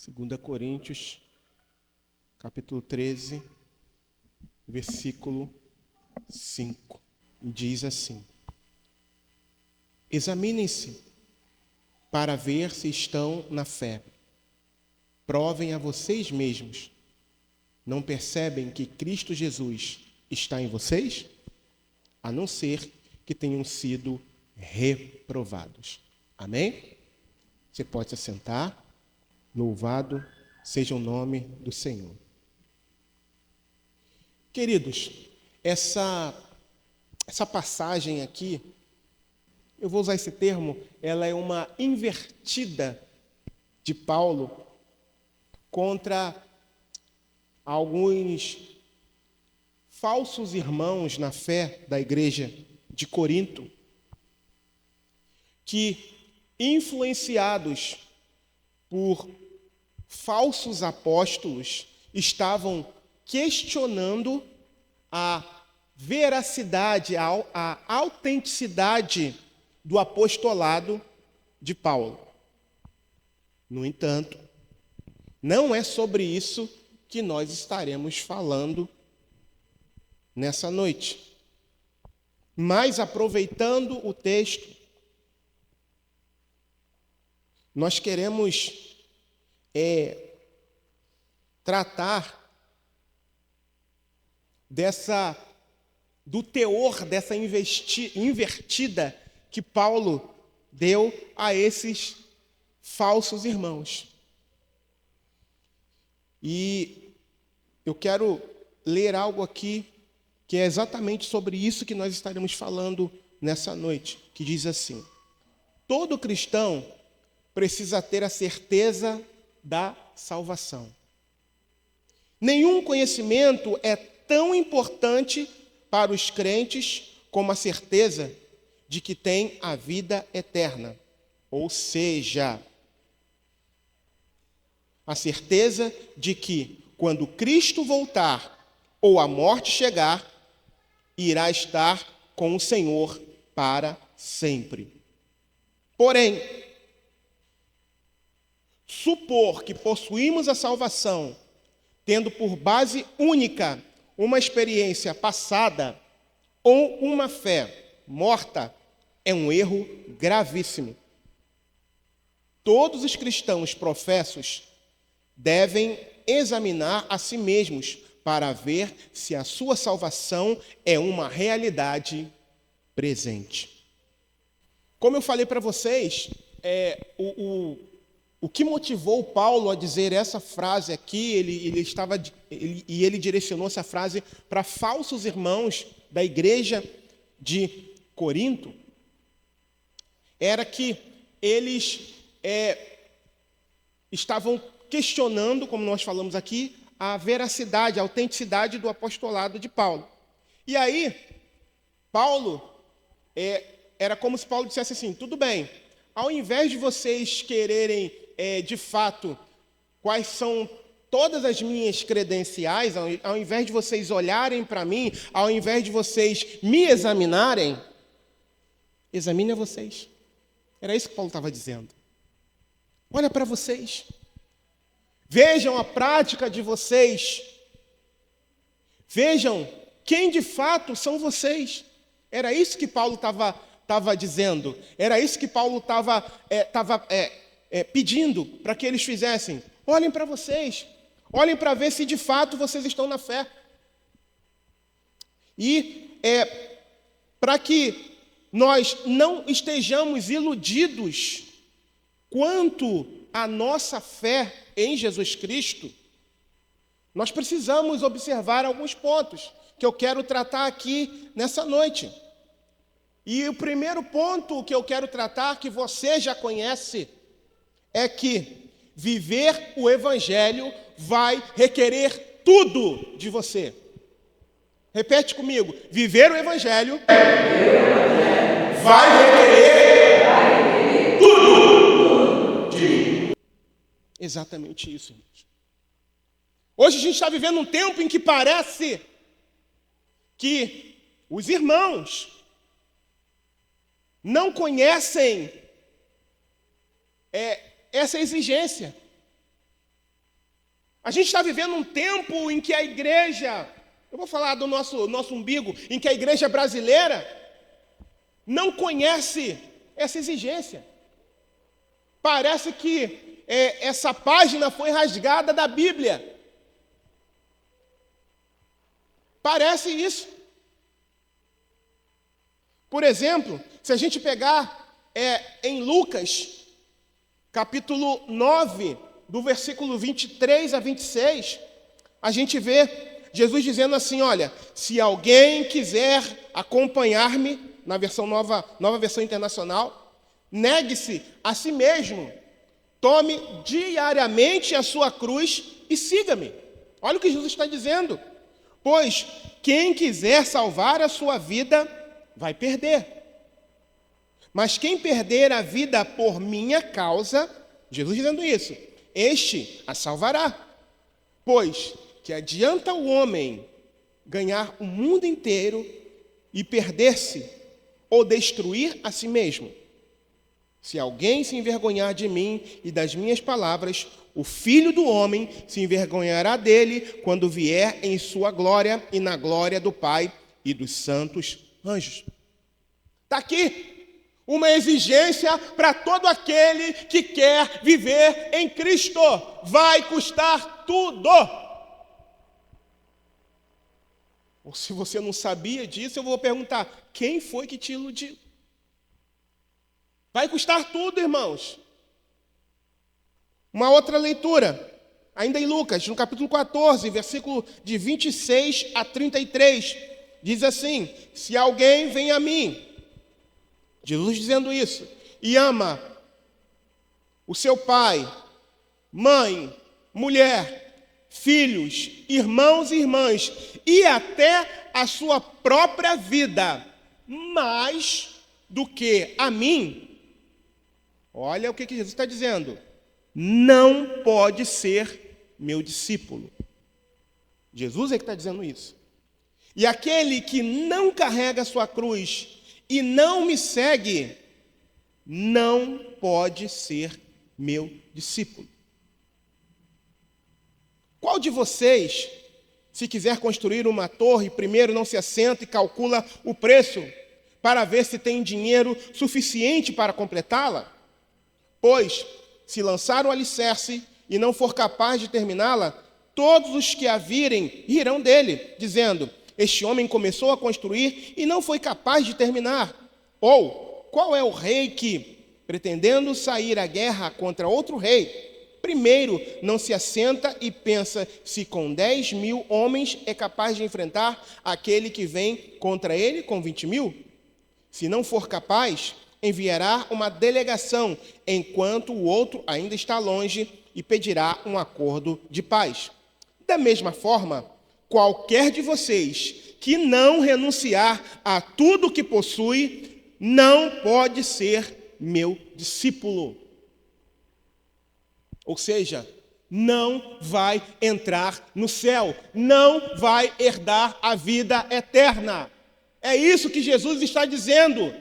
2 Coríntios, capítulo 13, versículo 5. Diz assim: examinem-se para ver se estão na fé. Provem a vocês mesmos. Não percebem que Cristo Jesus está em vocês? A não ser que tenham sido reprovados. Amém? Você pode se assentar. Louvado seja o nome do Senhor. Queridos, essa passagem aqui, eu vou usar esse termo, ela é uma invertida de Paulo contra alguns falsos irmãos na fé da igreja de Corinto, que, influenciados por falsos apóstolos, estavam questionando a veracidade, a autenticidade do apostolado de Paulo. No entanto, não é sobre isso que nós estaremos falando nessa noite. Mas, aproveitando o texto, nós queremos tratar do teor dessa invertida que Paulo deu a esses falsos irmãos. E eu quero ler algo aqui que é exatamente sobre isso que nós estaremos falando nessa noite, que diz assim: todo cristão precisa ter a certeza da salvação. Nenhum conhecimento é tão importante para os crentes como a certeza de que tem a vida eterna. Ou seja, a certeza de que, quando Cristo voltar ou a morte chegar, irá estar com o Senhor para sempre. Porém, supor que possuímos a salvação, tendo por base única uma experiência passada ou uma fé morta, é um erro gravíssimo. Todos os cristãos professos devem examinar a si mesmos para ver se a sua salvação é uma realidade presente. Como eu falei para vocês, o que motivou Paulo a dizer essa frase aqui, ele direcionou essa frase para falsos irmãos da igreja de Corinto, era que eles estavam questionando, como nós falamos aqui, a veracidade, a autenticidade do apostolado de Paulo. E aí, Paulo, era como se Paulo dissesse assim: tudo bem, ao invés de vocês quererem, de fato, quais são todas as minhas credenciais, ao invés de vocês olharem para mim, ao invés de vocês me examinarem, examine a vocês. Era isso que Paulo estava dizendo. Olha para vocês. Vejam a prática de vocês. Vejam quem de fato são vocês. Era isso que Paulo estava dizendo. Era isso que Paulo estava pedindo para que eles fizessem. Olhem para vocês. Olhem para ver se de fato vocês estão na fé. E para que nós não estejamos iludidos quanto à nossa fé em Jesus Cristo, nós precisamos observar alguns pontos que eu quero tratar aqui nessa noite. E o primeiro ponto que eu quero tratar, que você já conhece, é que viver o Evangelho vai requerer tudo de você. Repete comigo: viver o Evangelho vai requerer tudo de mim. Exatamente isso, irmãos. Hoje a gente está vivendo um tempo em que parece que os irmãos não conhecem essa exigência. A gente está vivendo um tempo em que a igreja, eu vou falar do nosso umbigo, em que a igreja brasileira não conhece essa exigência. Parece que essa página foi rasgada da Bíblia. Parece isso. Por exemplo, se a gente pegar em Lucas, capítulo 9, do versículo 23 a 26, a gente vê Jesus dizendo assim, olha, se alguém quiser acompanhar-me, na versão nova versão internacional, negue-se a si mesmo, tome diariamente a sua cruz e siga-me. Olha o que Jesus está dizendo. Pois quem quiser salvar a sua vida, vai perder. Mas quem perder a vida por minha causa, Jesus dizendo isso, este a salvará. Pois que adianta o homem ganhar o mundo inteiro e perder-se ou destruir a si mesmo? Se alguém se envergonhar de mim e das minhas palavras, o Filho do Homem se envergonhará dele quando vier em sua glória e na glória do Pai e dos santos anjos. Está aqui uma exigência para todo aquele que quer viver em Cristo. Vai custar tudo. Ou se você não sabia disso, eu vou perguntar, quem foi que te iludiu? Vai custar tudo, irmãos. Uma outra leitura, ainda em Lucas, no capítulo 14, versículo de 26 a 33, diz assim, se alguém vem a mim, Jesus dizendo isso, e ama o seu pai, mãe, mulher, filhos, irmãos e irmãs, e até a sua própria vida, mais do que a mim, olha o que Jesus está dizendo, não pode ser meu discípulo. Jesus é que está dizendo isso. E aquele que não carrega a sua cruz e não me segue, não pode ser meu discípulo. Qual de vocês, se quiser construir uma torre, primeiro não se assenta e calcula o preço para ver se tem dinheiro suficiente para completá-la? Pois, se lançar o alicerce e não for capaz de terminá-la, todos os que a virem rirão dele, dizendo, este homem começou a construir e não foi capaz de terminar. Ou, qual é o rei que, pretendendo sair à guerra contra outro rei, primeiro não se assenta e pensa se com 10.000 homens é capaz de enfrentar aquele que vem contra ele com 20.000? Se não for capaz, enviará uma delegação, enquanto o outro ainda está longe, e pedirá um acordo de paz. Da mesma forma, qualquer de vocês que não renunciar a tudo que possui, não pode ser meu discípulo. Ou seja, não vai entrar no céu, não vai herdar a vida eterna. É isso que Jesus está dizendo.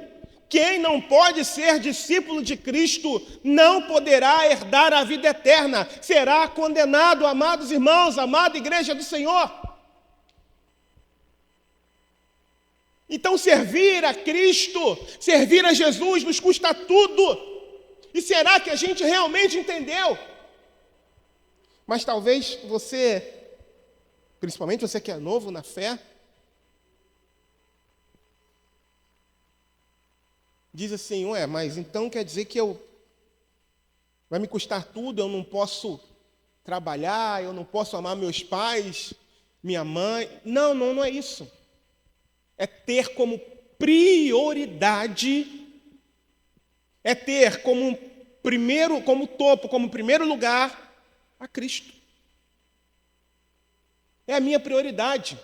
Quem não pode ser discípulo de Cristo não poderá herdar a vida eterna. Será condenado, amados irmãos, amada igreja do Senhor. Então, servir a Cristo, servir a Jesus, nos custa tudo. E será que a gente realmente entendeu? Mas talvez você, principalmente você que é novo na fé, diz assim, mas então quer dizer que vai me custar tudo, eu não posso trabalhar, eu não posso amar meus pais, minha mãe. Não é isso. É ter como prioridade, é ter como topo, como primeiro lugar, a Cristo. É a minha prioridade.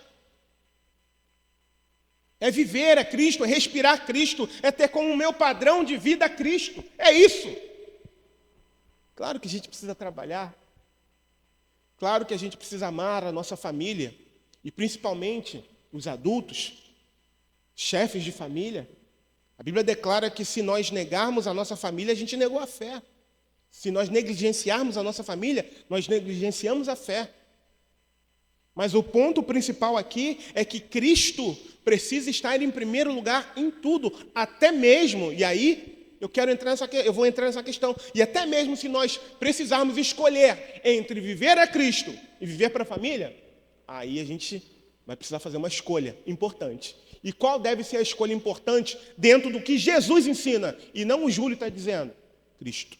É viver a Cristo, é respirar Cristo, é ter como meu padrão de vida Cristo. É isso. Claro que a gente precisa trabalhar. Claro que a gente precisa amar a nossa família. E principalmente os adultos, chefes de família. A Bíblia declara que se nós negarmos a nossa família, a gente negou a fé. Se nós negligenciarmos a nossa família, nós negligenciamos a fé. Mas o ponto principal aqui é que Cristo precisa estar em primeiro lugar em tudo, até mesmo, e aí eu vou entrar nessa questão, e até mesmo se nós precisarmos escolher entre viver a Cristo e viver para a família, aí a gente vai precisar fazer uma escolha importante. E qual deve ser a escolha importante dentro do que Jesus ensina, e não o Júlio está dizendo? Cristo.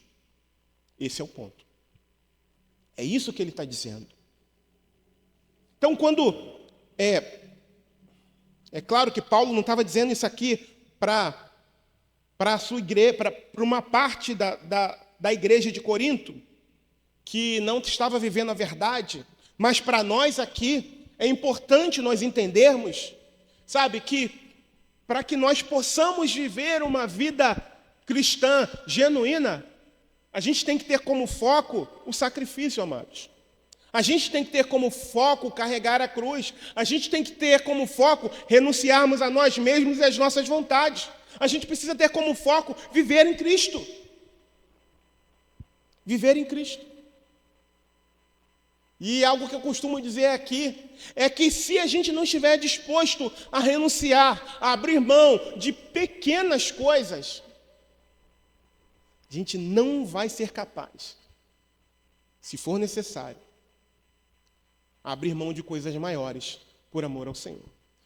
Esse é o ponto. É isso que ele está dizendo. Então, quando é claro que Paulo não estava dizendo isso aqui para a sua igreja, para uma parte da igreja de Corinto, que não estava vivendo a verdade, mas para nós aqui, é importante nós entendermos, sabe, que para que nós possamos viver uma vida cristã genuína, a gente tem que ter como foco o sacrifício, amados. A gente tem que ter como foco carregar a cruz. A gente tem que ter como foco renunciarmos a nós mesmos e às nossas vontades. A gente precisa ter como foco viver em Cristo. Viver em Cristo. E algo que eu costumo dizer aqui é que se a gente não estiver disposto a renunciar, a abrir mão de pequenas coisas, a gente não vai ser capaz, se for necessário, abrir mão de coisas maiores por amor ao Senhor.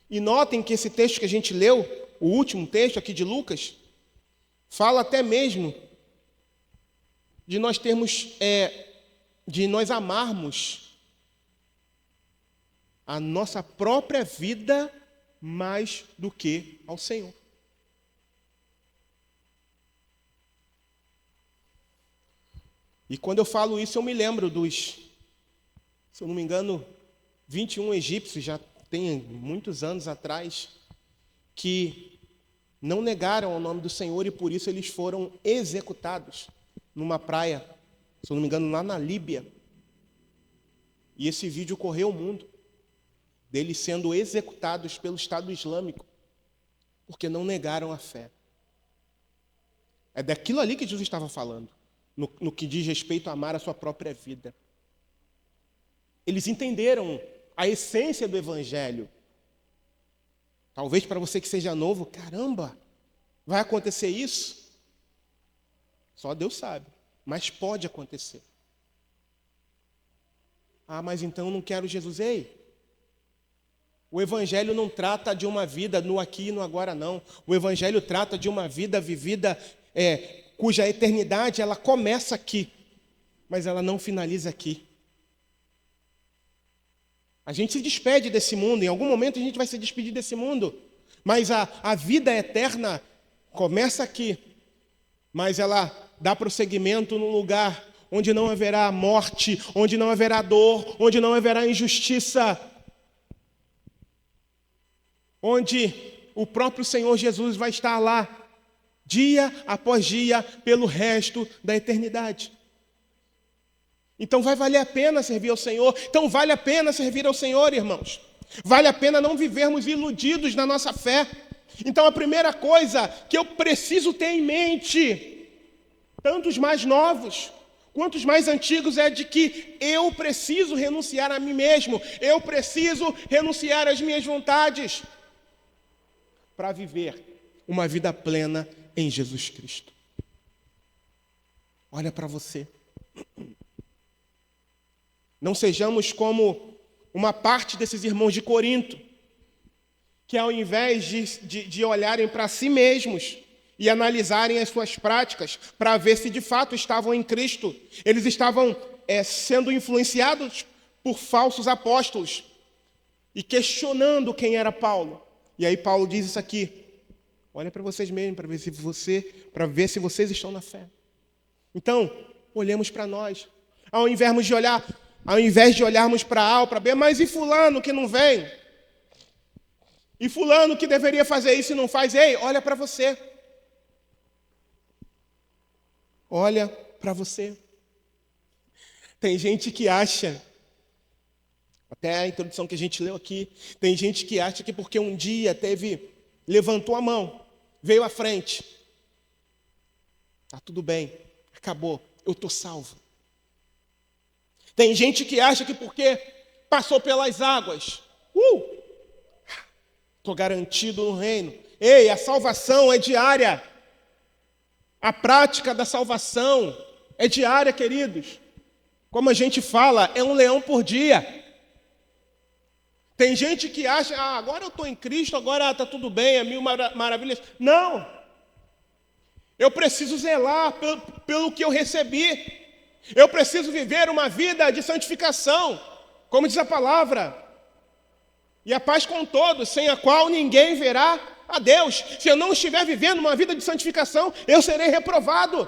E notem que esse texto que a gente leu, o último texto aqui de Lucas, fala até mesmo de nós termos, de nós amarmos a nossa própria vida mais do que ao Senhor. E quando eu falo isso, eu me lembro dos, se eu não me engano, 21 egípcios, já tem muitos anos atrás, que não negaram o nome do Senhor e por isso eles foram executados numa praia, se eu não me engano, lá na Líbia. E esse vídeo correu o mundo, deles sendo executados pelo Estado Islâmico, porque não negaram a fé. É daquilo ali que Jesus estava falando, no que diz respeito a amar a sua própria vida. Eles entenderam a essência do Evangelho. Talvez para você que seja novo, caramba, vai acontecer isso? Só Deus sabe, mas pode acontecer. Ah, mas então eu não quero Jesus. Ei, o Evangelho não trata de uma vida no aqui e no agora, não. O Evangelho trata de uma vida vivida cuja eternidade ela começa aqui, mas ela não finaliza aqui. A gente se despede desse mundo, em algum momento a gente vai se despedir desse mundo, mas a vida eterna começa aqui, mas ela dá prosseguimento num lugar onde não haverá morte, onde não haverá dor, onde não haverá injustiça, onde o próprio Senhor Jesus vai estar lá, dia após dia, pelo resto da eternidade. Então vai valer a pena servir ao Senhor. Então vale a pena servir ao Senhor, irmãos. Vale a pena não vivermos iludidos na nossa fé. Então a primeira coisa que eu preciso ter em mente, tanto os mais novos quanto os mais antigos, é de que eu preciso renunciar a mim mesmo. Eu preciso renunciar às minhas vontades para viver uma vida plena em Jesus Cristo. Olha para você. Não sejamos como uma parte desses irmãos de Corinto, que ao invés de olharem para si mesmos e analisarem as suas práticas para ver se de fato estavam em Cristo, eles estavam sendo influenciados por falsos apóstolos e questionando quem era Paulo. E aí Paulo diz isso aqui: olha para vocês mesmos, para ver se vocês estão na fé. Então, olhemos para nós. Ao invés de olharmos para A ou para B, mas e fulano que não vem? E fulano que deveria fazer isso e não faz? Ei, olha para você. Olha para você. Tem gente que acha, até a introdução que a gente leu aqui, tem gente que acha que porque um dia levantou a mão, veio à frente, tá tudo bem, acabou, eu estou salvo. Tem gente que acha que porque passou pelas águas. Estou garantido no reino. Ei, a salvação é diária. A prática da salvação é diária, queridos. Como a gente fala, é um leão por dia. Tem gente que acha, agora eu estou em Cristo, agora está tudo bem, é mil maravilhas. Não! Eu preciso zelar pelo que eu recebi. Eu preciso viver uma vida de santificação, como diz a palavra. E a paz com todos, sem a qual ninguém verá a Deus. Se eu não estiver vivendo uma vida de santificação, eu serei reprovado.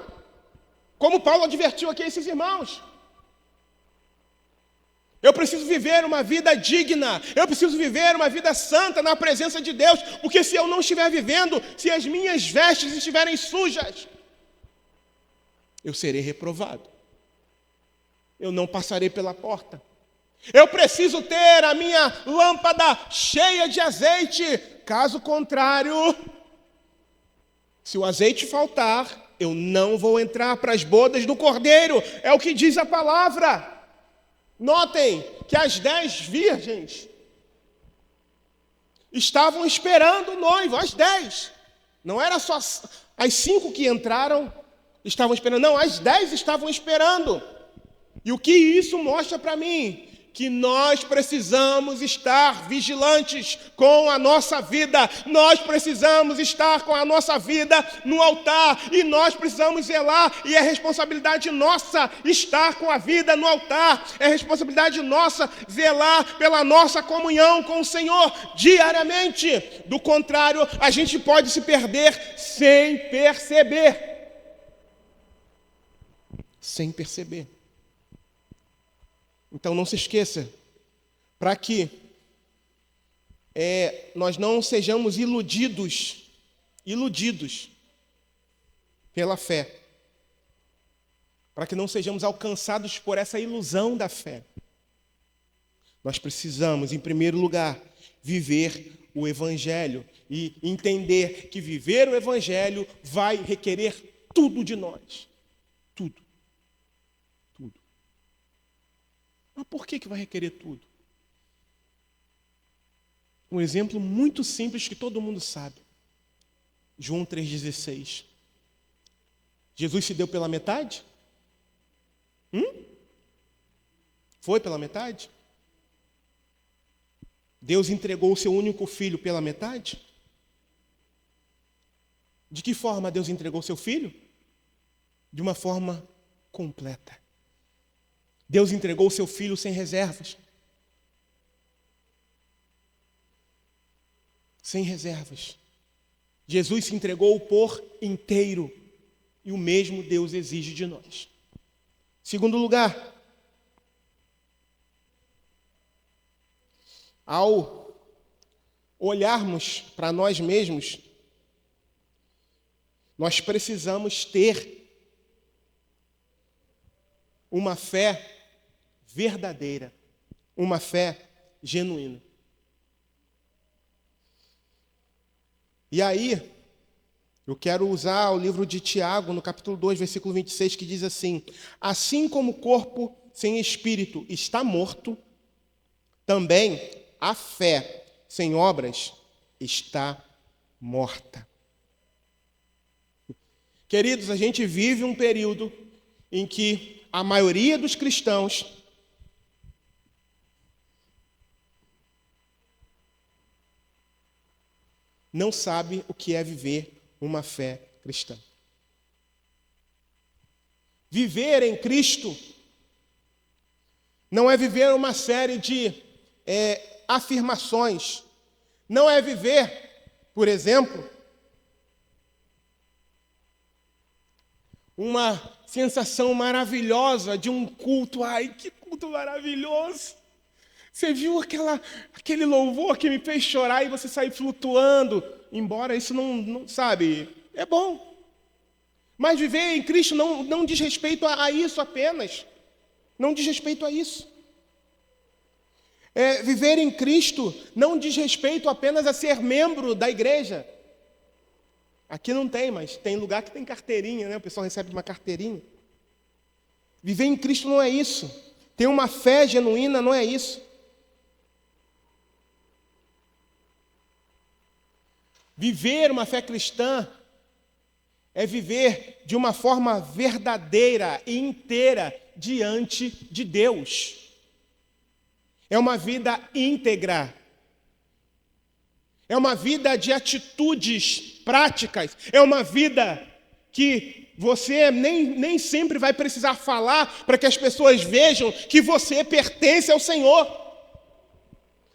Como Paulo advertiu aqui a esses irmãos. Eu preciso viver uma vida digna, eu preciso viver uma vida santa na presença de Deus, porque se eu não estiver vivendo, se as minhas vestes estiverem sujas, eu serei reprovado. Eu não passarei pela porta. Eu preciso ter a minha lâmpada cheia de azeite, caso contrário, se o azeite faltar, eu não vou entrar para as bodas do Cordeiro, é o que diz a palavra. Notem que as 10 virgens estavam esperando o noivo, as 10. Não era só as 5 que entraram, estavam esperando. Não, as 10 estavam esperando. E o que isso mostra para mim? Que nós precisamos estar vigilantes com a nossa vida. Nós precisamos estar com a nossa vida no altar. E nós precisamos zelar. E é responsabilidade nossa estar com a vida no altar. É responsabilidade nossa zelar pela nossa comunhão com o Senhor diariamente. Do contrário, a gente pode se perder sem perceber. Sem perceber. Então não se esqueça, para que nós não sejamos iludidos pela fé, para que não sejamos alcançados por essa ilusão da fé. Nós precisamos, em primeiro lugar, viver o Evangelho e entender que viver o Evangelho vai requerer tudo de nós. Tudo. Mas por que vai requerer tudo? Um exemplo muito simples que todo mundo sabe. João 3,16. Jesus se deu pela metade? Foi pela metade? Deus entregou o seu único filho pela metade? De que forma Deus entregou o seu filho? De uma forma completa. Deus entregou o seu filho sem reservas. Sem reservas. Jesus se entregou por inteiro. E o mesmo Deus exige de nós. Segundo lugar, ao olharmos para nós mesmos, nós precisamos ter uma fé verdadeira, uma fé genuína. E aí, eu quero usar o livro de Tiago, no capítulo 2, versículo 26, que diz assim: assim como o corpo sem espírito está morto, também a fé sem obras está morta. Queridos, a gente vive um período em que a maioria dos cristãos não sabe o que é viver uma fé cristã. Viver em Cristo não é viver uma série de afirmações. Não é viver, por exemplo, uma sensação maravilhosa de um culto. Ai, que culto maravilhoso! Você viu aquele louvor que me fez chorar e você sair flutuando? Embora isso não sabe, é bom. Mas viver em Cristo não diz respeito a isso apenas. Não diz respeito a isso. Viver em Cristo não diz respeito apenas a ser membro da igreja. Aqui não tem, mas tem lugar que tem carteirinha, né? O pessoal recebe uma carteirinha. Viver em Cristo não é isso. Ter uma fé genuína não é isso. Viver uma fé cristã é viver de uma forma verdadeira e inteira diante de Deus. É uma vida íntegra. É uma vida de atitudes práticas. É uma vida que você nem sempre vai precisar falar para que as pessoas vejam que você pertence ao Senhor.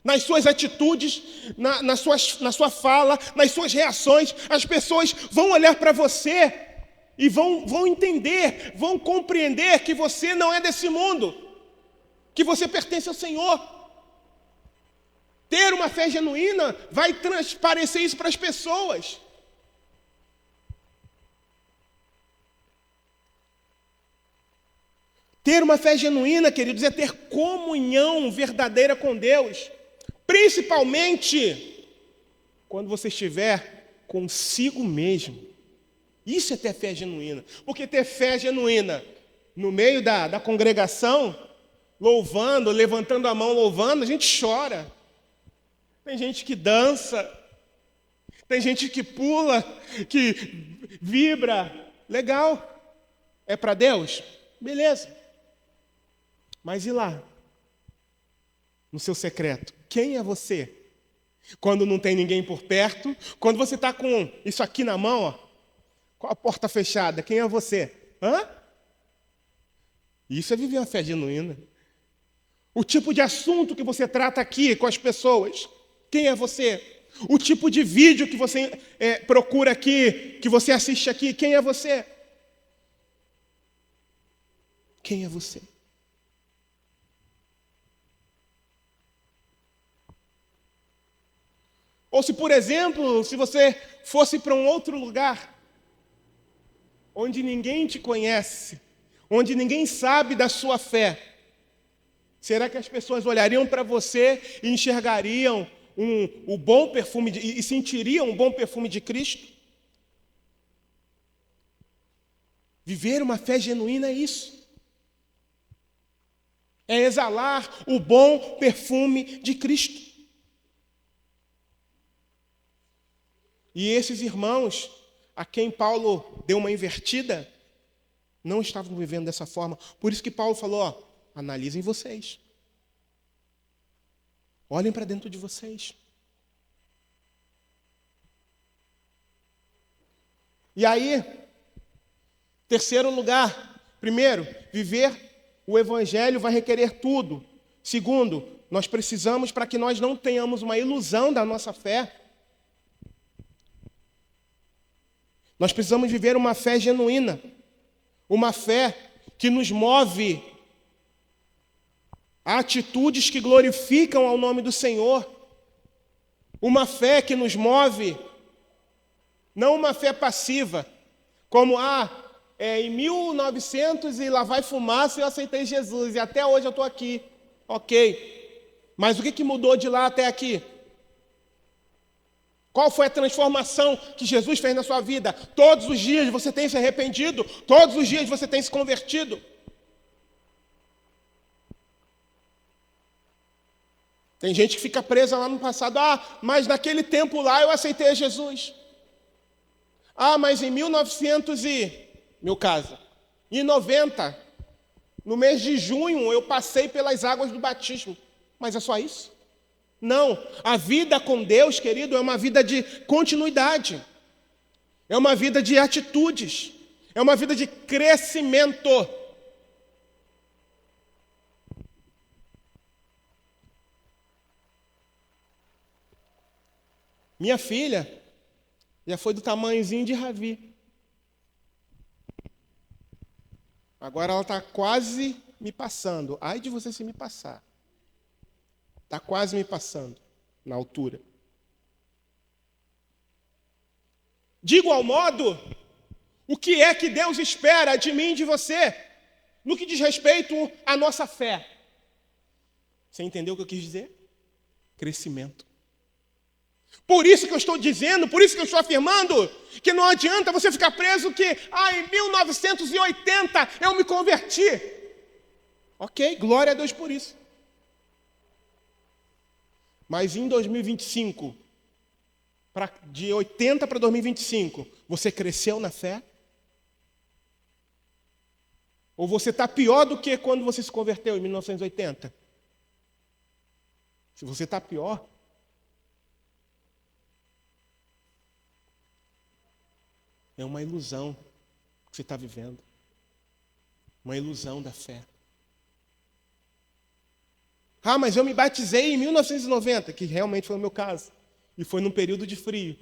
Nas suas atitudes, na sua fala, nas suas reações, as pessoas vão olhar para você e vão entender, vão compreender que você não é desse mundo, que você pertence ao Senhor. Ter uma fé genuína vai transparecer isso para as pessoas. Ter uma fé genuína, queridos, é ter comunhão verdadeira com Deus. Principalmente quando você estiver consigo mesmo. Isso é ter fé genuína. Porque ter fé genuína no meio da congregação, louvando, levantando a mão, louvando, a gente chora. Tem gente que dança, tem gente que pula, que vibra. Legal. É para Deus? Beleza. Mas e lá? No seu secreto? Quem é você? Quando não tem ninguém por perto, quando você está com isso aqui na mão, ó, com a porta fechada, quem é você? Hã? Isso é viver uma fé genuína. O tipo de assunto que você trata aqui com as pessoas, quem é você? O tipo de vídeo que você procura aqui, que você assiste aqui, quem é você? Quem é você? Ou se, por exemplo, se você fosse para um outro lugar, onde ninguém te conhece, onde ninguém sabe da sua fé, será que as pessoas olhariam para você e enxergariam o bom perfume e sentiriam um bom perfume de Cristo? Viver uma fé genuína é isso. É exalar o bom perfume de Cristo. E esses irmãos, a quem Paulo deu uma invertida, não estavam vivendo dessa forma. Por isso que Paulo falou, ó, analisem vocês. Olhem para dentro de vocês. E aí, terceiro lugar, primeiro, viver o evangelho vai requerer tudo. Segundo, nós precisamos, para que nós não tenhamos uma ilusão da nossa fé, nós precisamos viver uma fé genuína, uma fé que nos move a atitudes que glorificam ao nome do Senhor, uma fé que nos move, não uma fé passiva, como, em 1900 e lá vai fumaça eu aceitei Jesus, e até hoje eu estou aqui, ok, mas o que mudou de lá até aqui? Qual foi a transformação que Jesus fez na sua vida? Todos os dias você tem se arrependido? Todos os dias você tem se convertido? Tem gente que fica presa lá no passado. Mas naquele tempo lá eu aceitei Jesus. Mas em 1990, no mês de junho, eu passei pelas águas do batismo. Mas é só isso? Não, a vida com Deus, querido, é uma vida de continuidade, é uma vida de atitudes, é uma vida de crescimento. Minha filha já foi do tamanhozinho de Ravi. Agora ela está quase me passando. Ai de você se me passar. Está quase me passando na altura. De igual modo, o que é que Deus espera de mim e de você no que diz respeito à nossa fé? Você entendeu o que eu quis dizer? Crescimento. Por isso que eu estou dizendo, por isso que eu estou afirmando que não adianta você ficar preso que em 1980 eu me converti. Ok, glória a Deus por isso. Mas em 2025, de 80 para 2025, você cresceu na fé? Ou você está pior do que quando você se converteu em 1980? Se você está pior, é uma ilusão que você está vivendo. Uma ilusão da fé. Ah, mas eu me batizei em 1990, que realmente foi o meu caso. E foi num período de frio.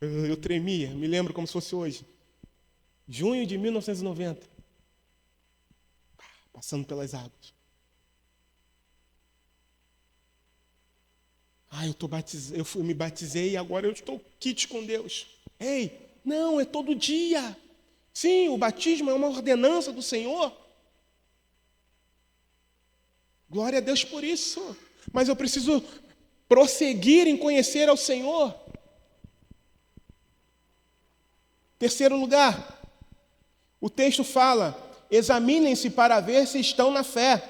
Eu tremia, me lembro como se fosse hoje. Junho de 1990. Passando pelas águas. Eu me batizei e agora eu estou quites com Deus. Ei, não, é todo dia. Sim, o batismo é uma ordenança do Senhor. Glória a Deus por isso. Mas eu preciso prosseguir em conhecer ao Senhor. Terceiro lugar, o texto fala: examinem-se para ver se estão na fé.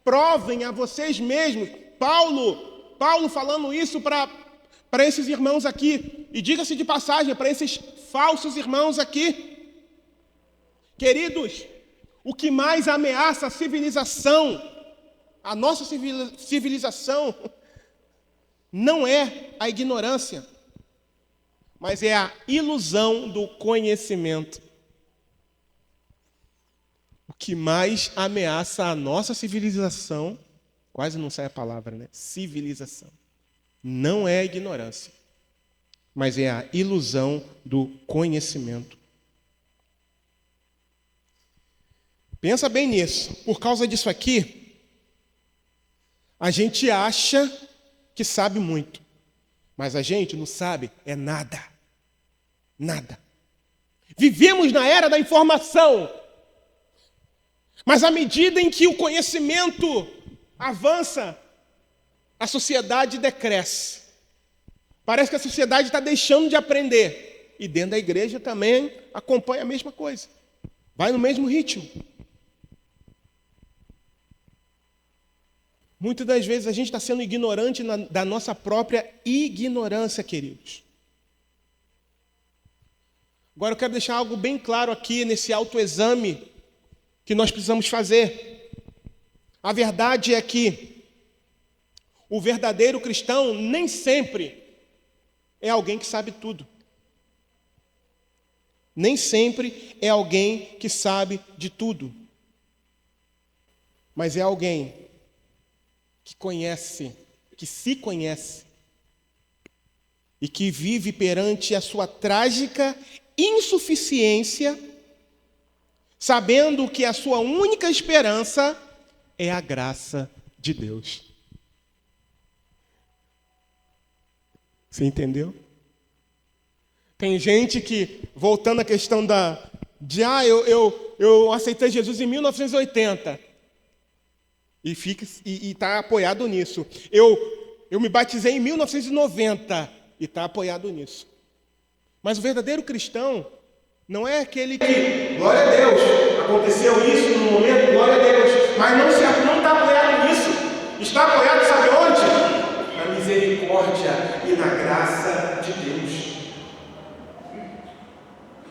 Provem a vocês mesmos. Paulo falando isso para esses irmãos aqui. E diga-se de passagem, para esses falsos irmãos aqui. Queridos, o que mais ameaça a civilização, a nossa civilização, não é a ignorância, mas é a ilusão do conhecimento. O que mais ameaça a nossa civilização, quase não sai a palavra, né? Civilização. Não é a ignorância, mas é a ilusão do conhecimento. Pensa bem nisso. Por causa disso aqui, a gente acha que sabe muito, mas a gente não sabe é nada. Nada. Vivemos na era da informação, mas à medida em que o conhecimento avança, a sociedade decresce. Parece que a sociedade está deixando de aprender. E dentro da igreja também acompanha a mesma coisa. Vai no mesmo ritmo. Muitas das vezes a gente está sendo ignorante da nossa própria ignorância, queridos. Agora eu quero deixar algo bem claro aqui nesse autoexame que nós precisamos fazer. A verdade é que o verdadeiro cristão nem sempre é alguém que sabe tudo. Nem sempre é alguém que sabe de tudo. Mas é alguém que conhece, que se conhece e que vive perante a sua trágica insuficiência, sabendo que a sua única esperança é a graça de Deus. Você entendeu? Tem gente que, voltando à questão eu aceitei Jesus em 1980 e está apoiado nisso. Eu me batizei em 1990 e está apoiado nisso. Mas o verdadeiro cristão não é aquele que, glória a Deus, aconteceu isso no momento, glória a Deus, mas não está apoiado nisso. Está apoiado, sabe onde? Na misericórdia e na graça de Deus.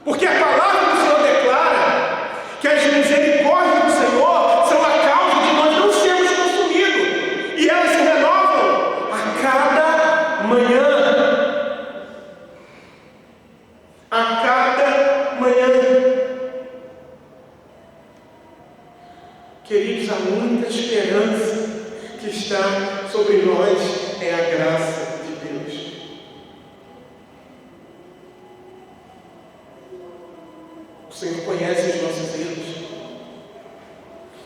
Porque a palavra do Senhor declara que as misericórdias do Senhor são a causa de nós não sermos consumidos. E elas se renovam a cada manhã. A cada manhã. Queridos, a única esperança que está sobre nós é a graça de Deus. O Senhor conhece os nossos erros.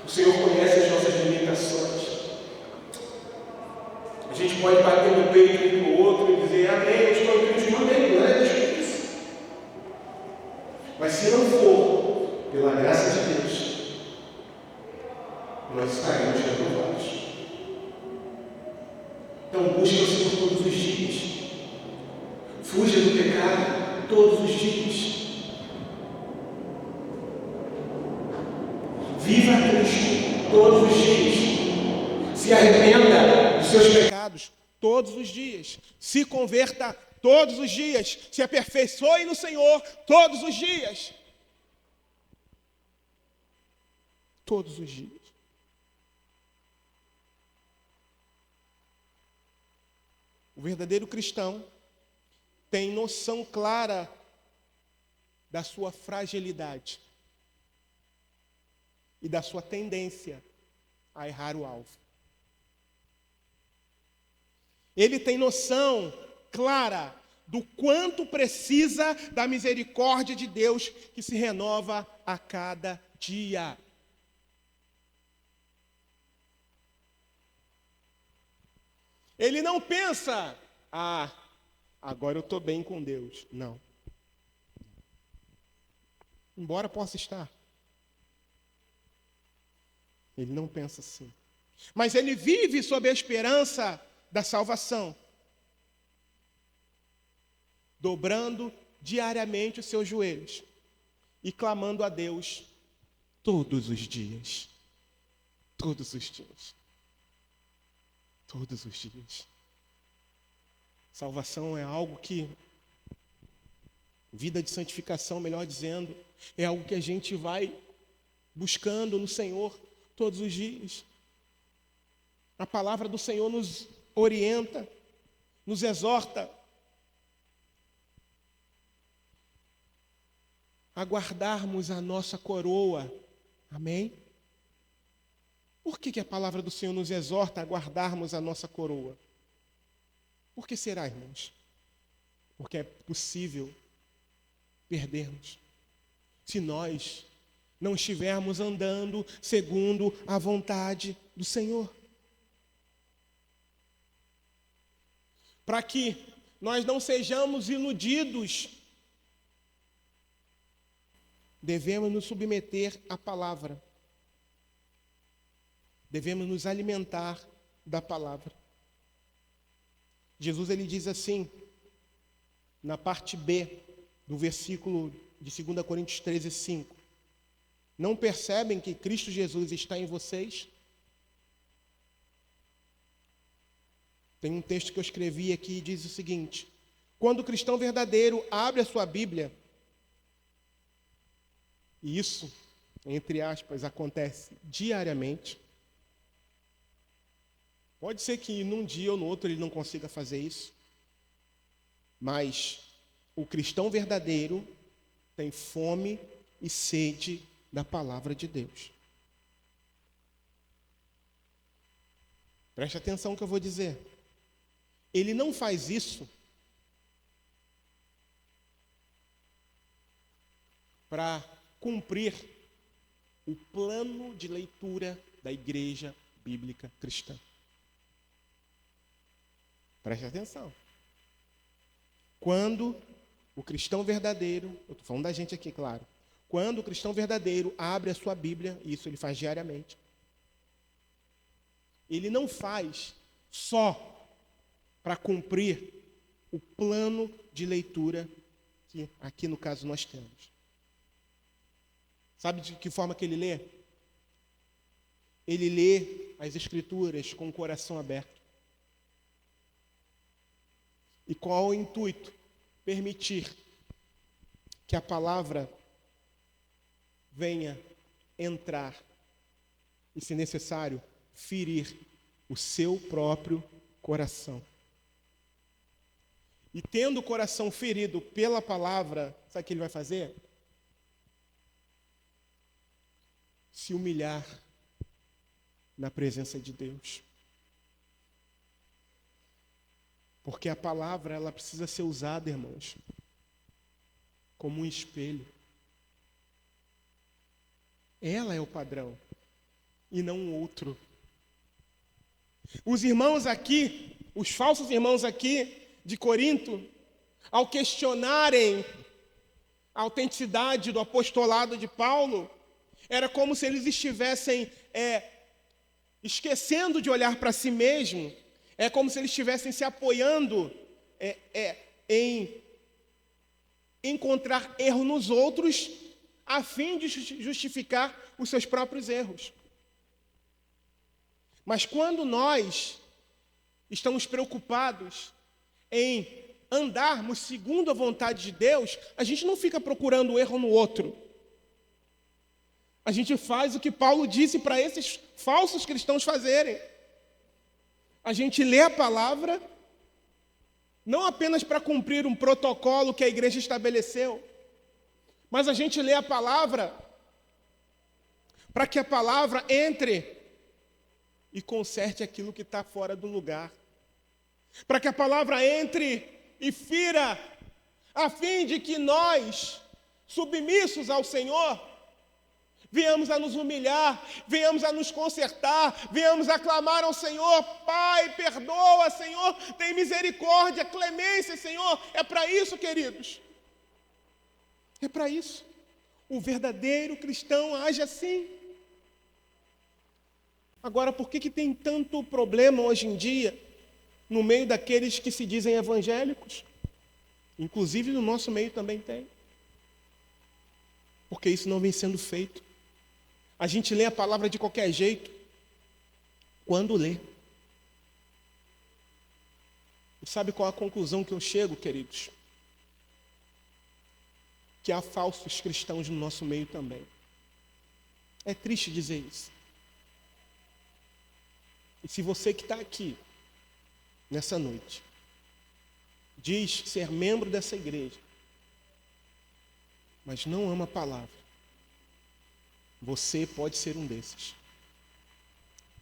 O Senhor conhece as nossas limitações. A gente pode bater no peito um do outro e dizer: amém, eu estou em Cristo, amém, glória a Deus por isso. Mas se não for pela graça de Deus, nós estaremos reprovados. Então busque o Senhor todos os dias. Fuja do pecado todos os dias. Viva Cristo todos os dias. Se arrependa dos seus pecados todos os dias. Se converta todos os dias. Se aperfeiçoe no Senhor todos os dias. Todos os dias. O verdadeiro cristão tem noção clara da sua fragilidade e da sua tendência a errar o alvo. Ele tem noção clara do quanto precisa da misericórdia de Deus que se renova a cada dia. Ele não pensa, agora eu estou bem com Deus. Não. Embora possa estar. Ele não pensa assim. Mas ele vive sob a esperança da salvação, dobrando diariamente os seus joelhos e clamando a Deus todos os dias. Todos os dias. Todos os dias. Salvação é algo que, vida de santificação, melhor dizendo, é algo que a gente vai buscando no Senhor todos os dias. A palavra do Senhor nos orienta, nos exorta a guardarmos a nossa coroa. Amém? Por que a palavra do Senhor nos exorta a guardarmos a nossa coroa? Por que será, irmãos? Porque é possível perdermos se nós não estivermos andando segundo a vontade do Senhor. Para que nós não sejamos iludidos, devemos nos submeter à palavra. Devemos nos alimentar da palavra. Jesus, ele diz assim, na parte B do versículo de 2 Coríntios 13, 5. Não percebem que Cristo Jesus está em vocês? Tem um texto que eu escrevi aqui e diz o seguinte: quando o cristão verdadeiro abre a sua Bíblia, e isso, entre aspas, acontece diariamente. Pode ser que num dia ou no outro ele não consiga fazer isso, mas o cristão verdadeiro tem fome e sede da palavra de Deus. Preste atenção no que eu vou dizer. Ele não faz isso para cumprir o plano de leitura da igreja bíblica cristã. Preste atenção. Quando o cristão verdadeiro, eu estou falando da gente aqui, claro. Quando o cristão verdadeiro abre a sua Bíblia, e isso ele faz diariamente, ele não faz só para cumprir o plano de leitura que aqui no caso nós temos. Sabe de que forma que ele lê? Ele lê as Escrituras com o coração aberto. E qual o intuito? Permitir que a palavra venha entrar e, se necessário, ferir o seu próprio coração. E tendo o coração ferido pela palavra, sabe o que ele vai fazer? Se humilhar na presença de Deus. Porque a palavra, ela precisa ser usada, irmãos, como um espelho. Ela é o padrão e não um outro. Os irmãos aqui, os falsos irmãos aqui de Corinto, ao questionarem a autenticidade do apostolado de Paulo, era como se eles estivessem esquecendo de olhar para si mesmo. É como se eles estivessem se apoiando em encontrar erro nos outros, a fim de justificar os seus próprios erros. Mas quando nós estamos preocupados em andarmos segundo a vontade de Deus, a gente não fica procurando o erro no outro. A gente faz o que Paulo disse para esses falsos cristãos fazerem. A gente lê a palavra, não apenas para cumprir um protocolo que a igreja estabeleceu, mas a gente lê a palavra para que a palavra entre e conserte aquilo que está fora do lugar. Para que a palavra entre e fira, a fim de que nós, submissos ao Senhor, venhamos a nos humilhar, venhamos a nos consertar, venhamos a clamar ao Senhor: Pai, perdoa, Senhor, tem misericórdia, clemência, Senhor. É para isso, queridos. É para isso. O verdadeiro cristão age assim. Agora, por que tem tanto problema hoje em dia no meio daqueles que se dizem evangélicos? Inclusive no nosso meio também tem. Porque isso não vem sendo feito. A gente lê a palavra de qualquer jeito, quando lê. E sabe qual a conclusão que eu chego, queridos? Que há falsos cristãos no nosso meio também. É triste dizer isso. E se você que está aqui, nessa noite, diz ser membro dessa igreja, mas não ama a palavra, você pode ser um desses.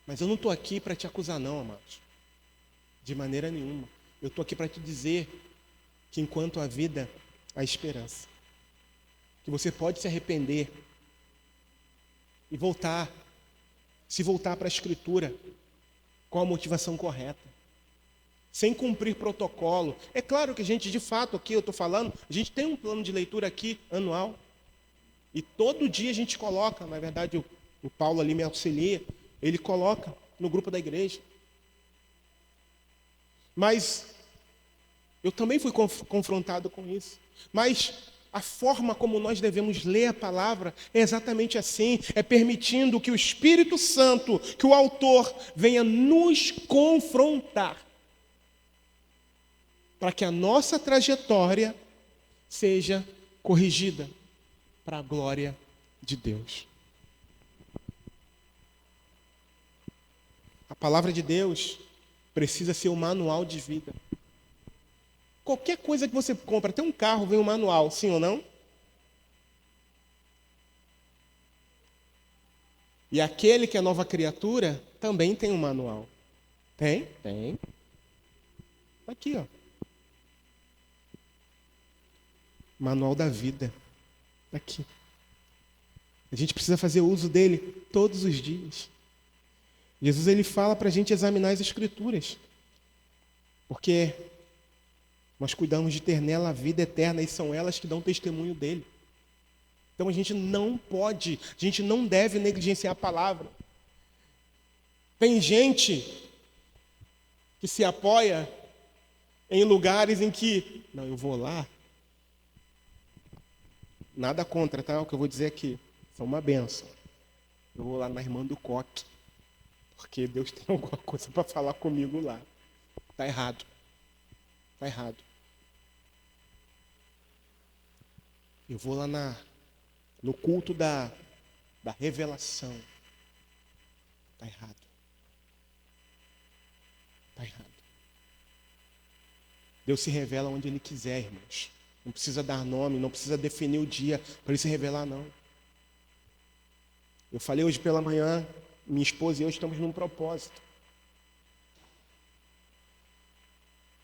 Mas eu não estou aqui para te acusar não, amados. De maneira nenhuma. Eu estou aqui para te dizer que enquanto há vida, há esperança. Que você pode se arrepender e voltar, se voltar para a Escritura com a motivação correta, sem cumprir protocolo. É claro que a gente, de fato, aqui eu estou falando, a gente tem um plano de leitura aqui, anual, e todo dia a gente coloca, na verdade o Paulo ali me auxilia, ele coloca no grupo da igreja. Mas eu também fui confrontado com isso. Mas a forma como nós devemos ler a palavra é exatamente assim, é permitindo que o Espírito Santo, que o autor, venha nos confrontar, para que a nossa trajetória seja corrigida para a glória de Deus. A palavra de Deus precisa ser um manual de vida. Qualquer coisa que você compra, até um carro vem um manual, sim ou não? E aquele que é nova criatura também tem um manual. Tem? Tem. Aqui, ó. Manual da vida. Aqui. A gente precisa fazer uso dele todos os dias. Jesus, ele fala para a gente examinar as Escrituras. Porque nós cuidamos de ter nela a vida eterna e são elas que dão testemunho dele. Então a gente não pode, a gente não deve negligenciar a palavra. Tem gente que se apoia em lugares em que, não, eu vou lá. Nada contra, tá? O que eu vou dizer aqui, são uma benção. Eu vou lá na irmã do Coque, porque Deus tem alguma coisa para falar comigo lá. Está errado. Está errado. Eu vou lá no culto da revelação. Está errado. Está errado. Deus se revela onde Ele quiser, irmãos. Não precisa dar nome, não precisa definir o dia para Ele se revelar, não. Eu falei hoje pela manhã, minha esposa e eu estamos num propósito.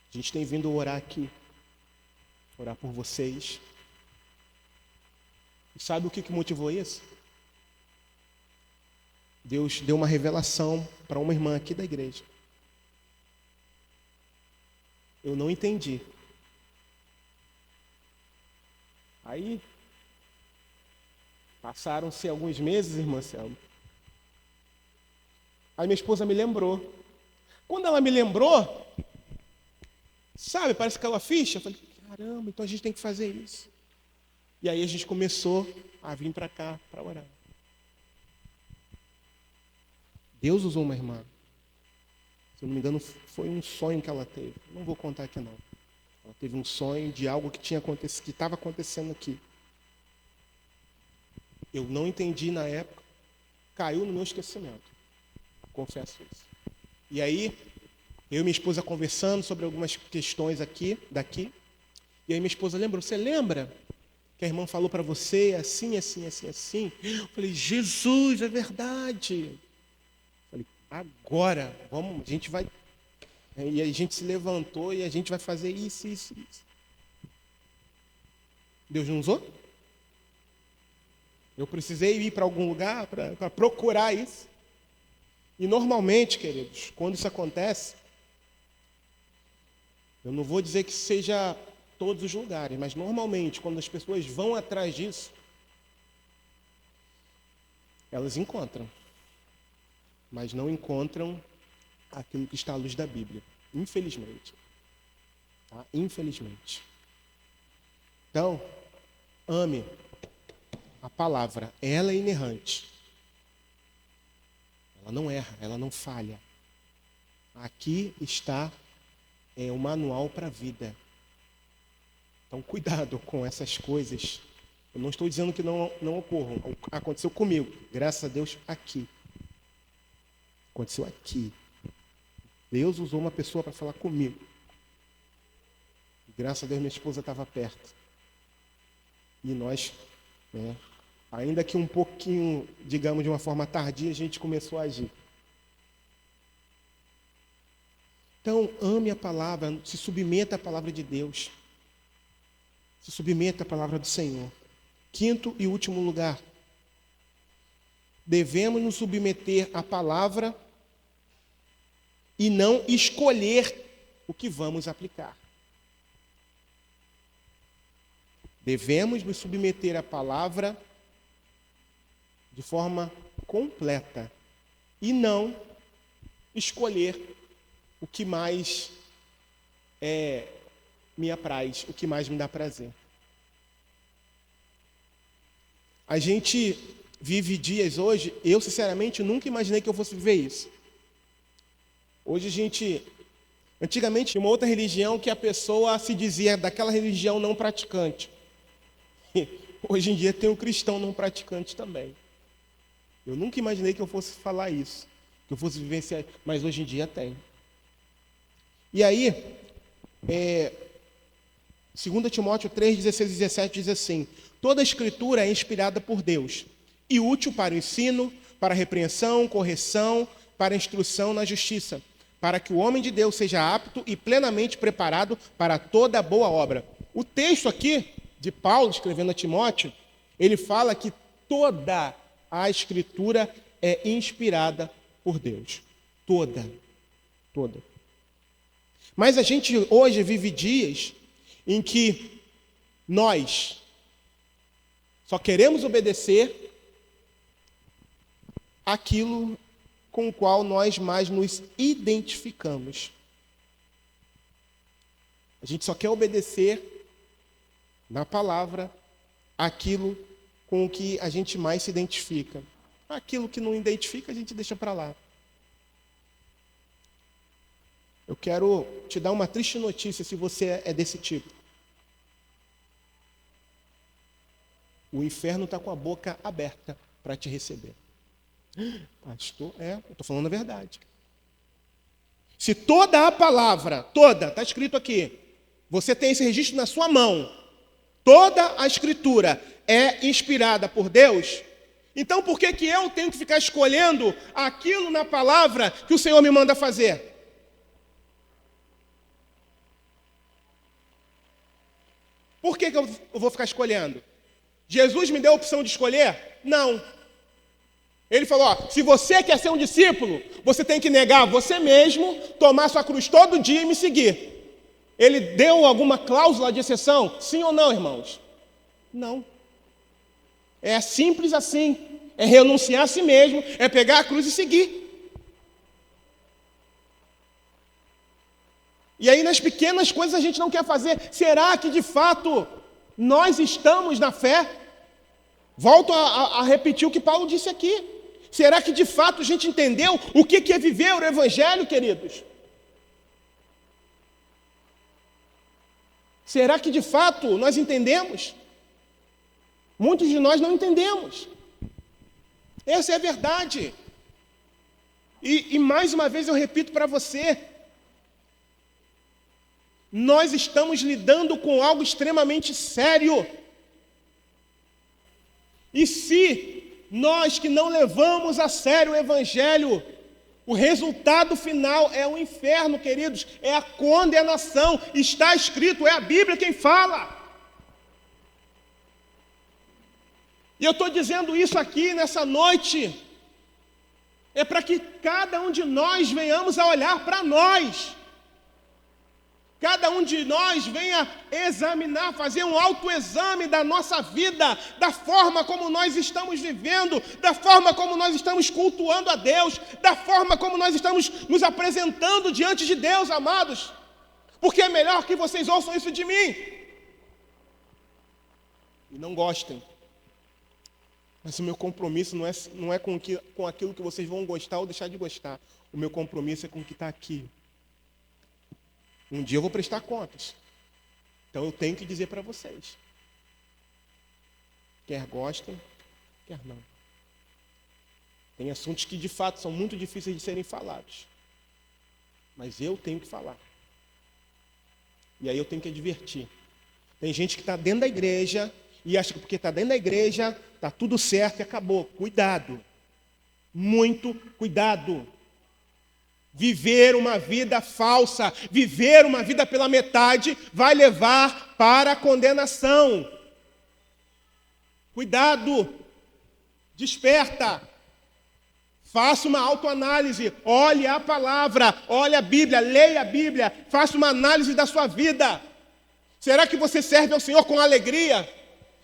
A gente tem vindo orar aqui, orar por vocês. E sabe o que motivou isso? Deus deu uma revelação para uma irmã aqui da igreja. Eu não entendi. Aí, passaram-se alguns meses, irmã Selma. Aí minha esposa me lembrou. Quando ela me lembrou, sabe, parece aquela ficha. Eu falei, caramba, então a gente tem que fazer isso. E aí a gente começou a vir para cá para orar. Deus usou uma irmã. Se eu não me engano, foi um sonho que ela teve. Não vou contar aqui, não. Ela teve um sonho de algo que estava acontecendo aqui. Eu não entendi na época. Caiu no meu esquecimento. Confesso isso. E aí, eu e minha esposa conversando sobre algumas questões daqui. E aí minha esposa lembrou, você lembra que a irmã falou para você assim, assim, assim, assim? Eu falei, Jesus, é verdade. Eu falei, agora, vamos, a gente vai... E a gente se levantou e a gente vai fazer isso, isso, isso. Deus não usou? Eu precisei ir para algum lugar para procurar isso. E normalmente, queridos, quando isso acontece, eu não vou dizer que seja todos os lugares, mas normalmente, quando as pessoas vão atrás disso, elas encontram. Mas não encontram aquilo que está à luz da Bíblia. Infelizmente. Tá? Infelizmente. Então, ame a palavra. Ela é inerrante. Ela não erra, ela não falha. Aqui está o manual para a vida. Então, cuidado com essas coisas. Eu não estou dizendo que não ocorram. Aconteceu comigo. Graças a Deus, aqui. Aconteceu aqui. Deus usou uma pessoa para falar comigo. Graças a Deus, minha esposa estava perto. E nós, ainda que um pouquinho, digamos, de uma forma tardia, a gente começou a agir. Então, ame a palavra, se submeta à palavra de Deus. Se submeta à palavra do Senhor. Quinto e último lugar. Devemos nos submeter à palavra e não escolher o que vamos aplicar. Devemos nos submeter à palavra de forma completa e não escolher o que mais me apraz, o que mais me dá prazer. A gente vive dias hoje, eu sinceramente nunca imaginei que eu fosse viver isso. Hoje antigamente tinha uma outra religião que a pessoa se dizia daquela religião não praticante. Hoje em dia tem um cristão não praticante também. Eu nunca imaginei que eu fosse falar isso, que eu fosse vivenciar, mas hoje em dia tem. E aí, 2 Timóteo 3, 16 e 17 diz assim: toda a escritura é inspirada por Deus e útil para o ensino, para a repreensão, correção, para a instrução na justiça, para que o homem de Deus seja apto e plenamente preparado para toda boa obra. O texto aqui de Paulo, escrevendo a Timóteo, ele fala que toda a escritura é inspirada por Deus. Toda. Mas a gente hoje vive dias em que nós só queremos obedecer aquilo com o qual nós mais nos identificamos. A gente só quer obedecer na palavra aquilo com o que a gente mais se identifica. Aquilo que não identifica, a gente deixa para lá. Eu quero te dar uma triste notícia se você é desse tipo. O inferno está com a boca aberta para te receber. Pastor, eu estou falando a verdade. Se toda a palavra, está escrito aqui, você tem esse registro na sua mão, toda a escritura é inspirada por Deus, então por que eu tenho que ficar escolhendo aquilo na palavra que o Senhor me manda fazer? Por que eu vou ficar escolhendo? Jesus me deu a opção de escolher? Não. Ele falou, se você quer ser um discípulo, você tem que negar você mesmo, tomar sua cruz todo dia e me seguir. Ele deu alguma cláusula de exceção? Sim ou não, irmãos? Não. É simples assim. É renunciar a si mesmo, é pegar a cruz e seguir. E aí nas pequenas coisas a gente não quer fazer. Será que de fato nós estamos na fé? Volto a repetir o que Paulo disse aqui. Será que de fato a gente entendeu o que é viver o Evangelho, queridos? Será que de fato nós entendemos? Muitos de nós não entendemos. Essa é a verdade. E mais uma vez eu repito para você, nós estamos lidando com algo extremamente sério. E se nós que não levamos a sério o Evangelho, o resultado final é o inferno, queridos, é a condenação. Está escrito, é a Bíblia quem fala. E eu estou dizendo isso aqui nessa noite, é para que cada um de nós venhamos a olhar para nós. Cada um de nós venha examinar, fazer um autoexame da nossa vida, da forma como nós estamos vivendo, da forma como nós estamos cultuando a Deus, da forma como nós estamos nos apresentando diante de Deus, amados. Porque é melhor que vocês ouçam isso de mim. E não gostem. Mas o meu compromisso não é com aquilo que vocês vão gostar ou deixar de gostar. O meu compromisso é com o que está aqui. Um dia eu vou prestar contas. Então eu tenho que dizer para vocês. Quer gostem, quer não. Tem assuntos que de fato são muito difíceis de serem falados. Mas eu tenho que falar. E aí eu tenho que advertir. Tem gente que está dentro da igreja e acha que porque está dentro da igreja está tudo certo e acabou. Cuidado. Muito cuidado. Viver uma vida falsa, viver uma vida pela metade, vai levar para a condenação. Cuidado, desperta, faça uma autoanálise, olhe a palavra, olhe a Bíblia, leia a Bíblia, faça uma análise da sua vida. Será que você serve ao Senhor com alegria?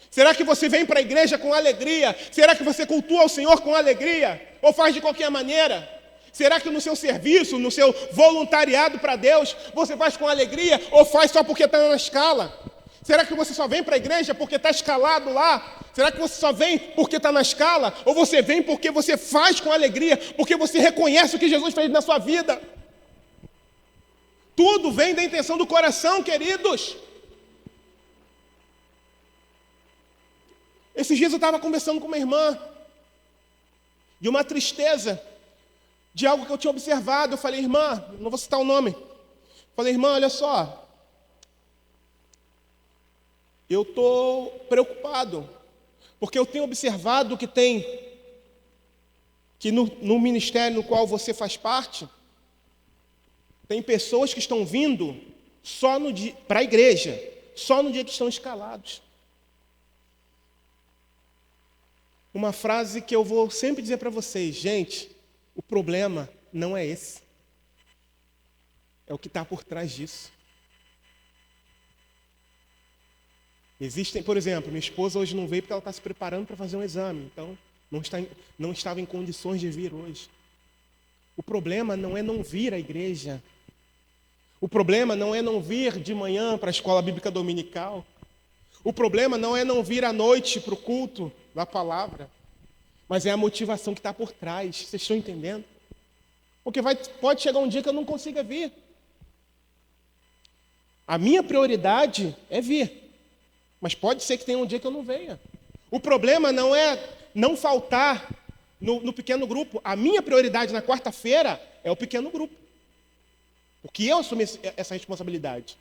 Será que você vem para a igreja com alegria? Será que você cultua ao Senhor com alegria? Ou faz de qualquer maneira? Será que no seu serviço, no seu voluntariado para Deus, você faz com alegria ou faz só porque está na escala? Será que você só vem para a igreja porque está escalado lá? Será que você só vem porque está na escala? Ou você vem porque você faz com alegria, porque você reconhece o que Jesus fez na sua vida? Tudo vem da intenção do coração, queridos. Esses dias eu estava conversando com uma irmã de uma tristeza, de algo que eu tinha observado. Eu falei, irmã, não vou citar o nome. Falei, irmã, olha só. Eu estou preocupado, porque eu tenho observado que no ministério no qual você faz parte, tem pessoas que estão vindo só no dia para a igreja, só no dia que estão escalados. Uma frase que eu vou sempre dizer para vocês, gente, o problema não é esse. É o que está por trás disso. Existem, por exemplo, minha esposa hoje não veio porque ela está se preparando para fazer um exame, então não estava em condições de vir hoje. O problema não é não vir à igreja. O problema não é não vir de manhã para a escola bíblica dominical. O problema não é não vir à noite para o culto da palavra. Mas é a motivação que está por trás. Vocês estão entendendo? Porque pode chegar um dia que eu não consiga vir. A minha prioridade é vir. Mas pode ser que tenha um dia que eu não venha. O problema não é não faltar no pequeno grupo. A minha prioridade na quarta-feira é o pequeno grupo. Porque eu assumi essa responsabilidade.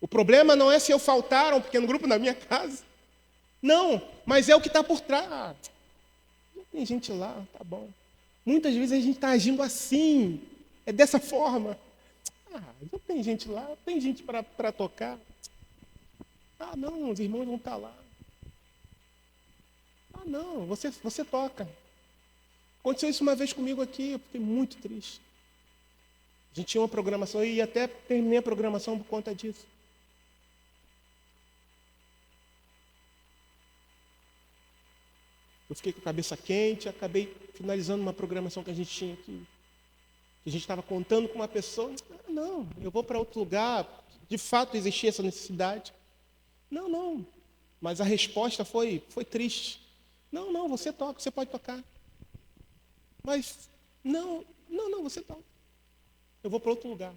O problema não é se eu faltar a um pequeno grupo na minha casa. Não, mas é o que está por trás. Não tem gente lá, tá bom. Muitas vezes a gente está agindo assim, é dessa forma. Já tem gente lá, tem gente para tocar. Não, os irmãos vão estar lá. Não, você toca. Aconteceu isso uma vez comigo aqui, eu fiquei muito triste. A gente tinha uma programação e até terminei a programação por conta disso. Eu fiquei com a cabeça quente, acabei finalizando uma programação que a gente tinha aqui. A gente estava contando com uma pessoa, não, eu vou para outro lugar, de fato existia essa necessidade. Não, mas a resposta foi triste. Não, você toca, você pode tocar. Mas, não, você não. Eu vou para outro lugar.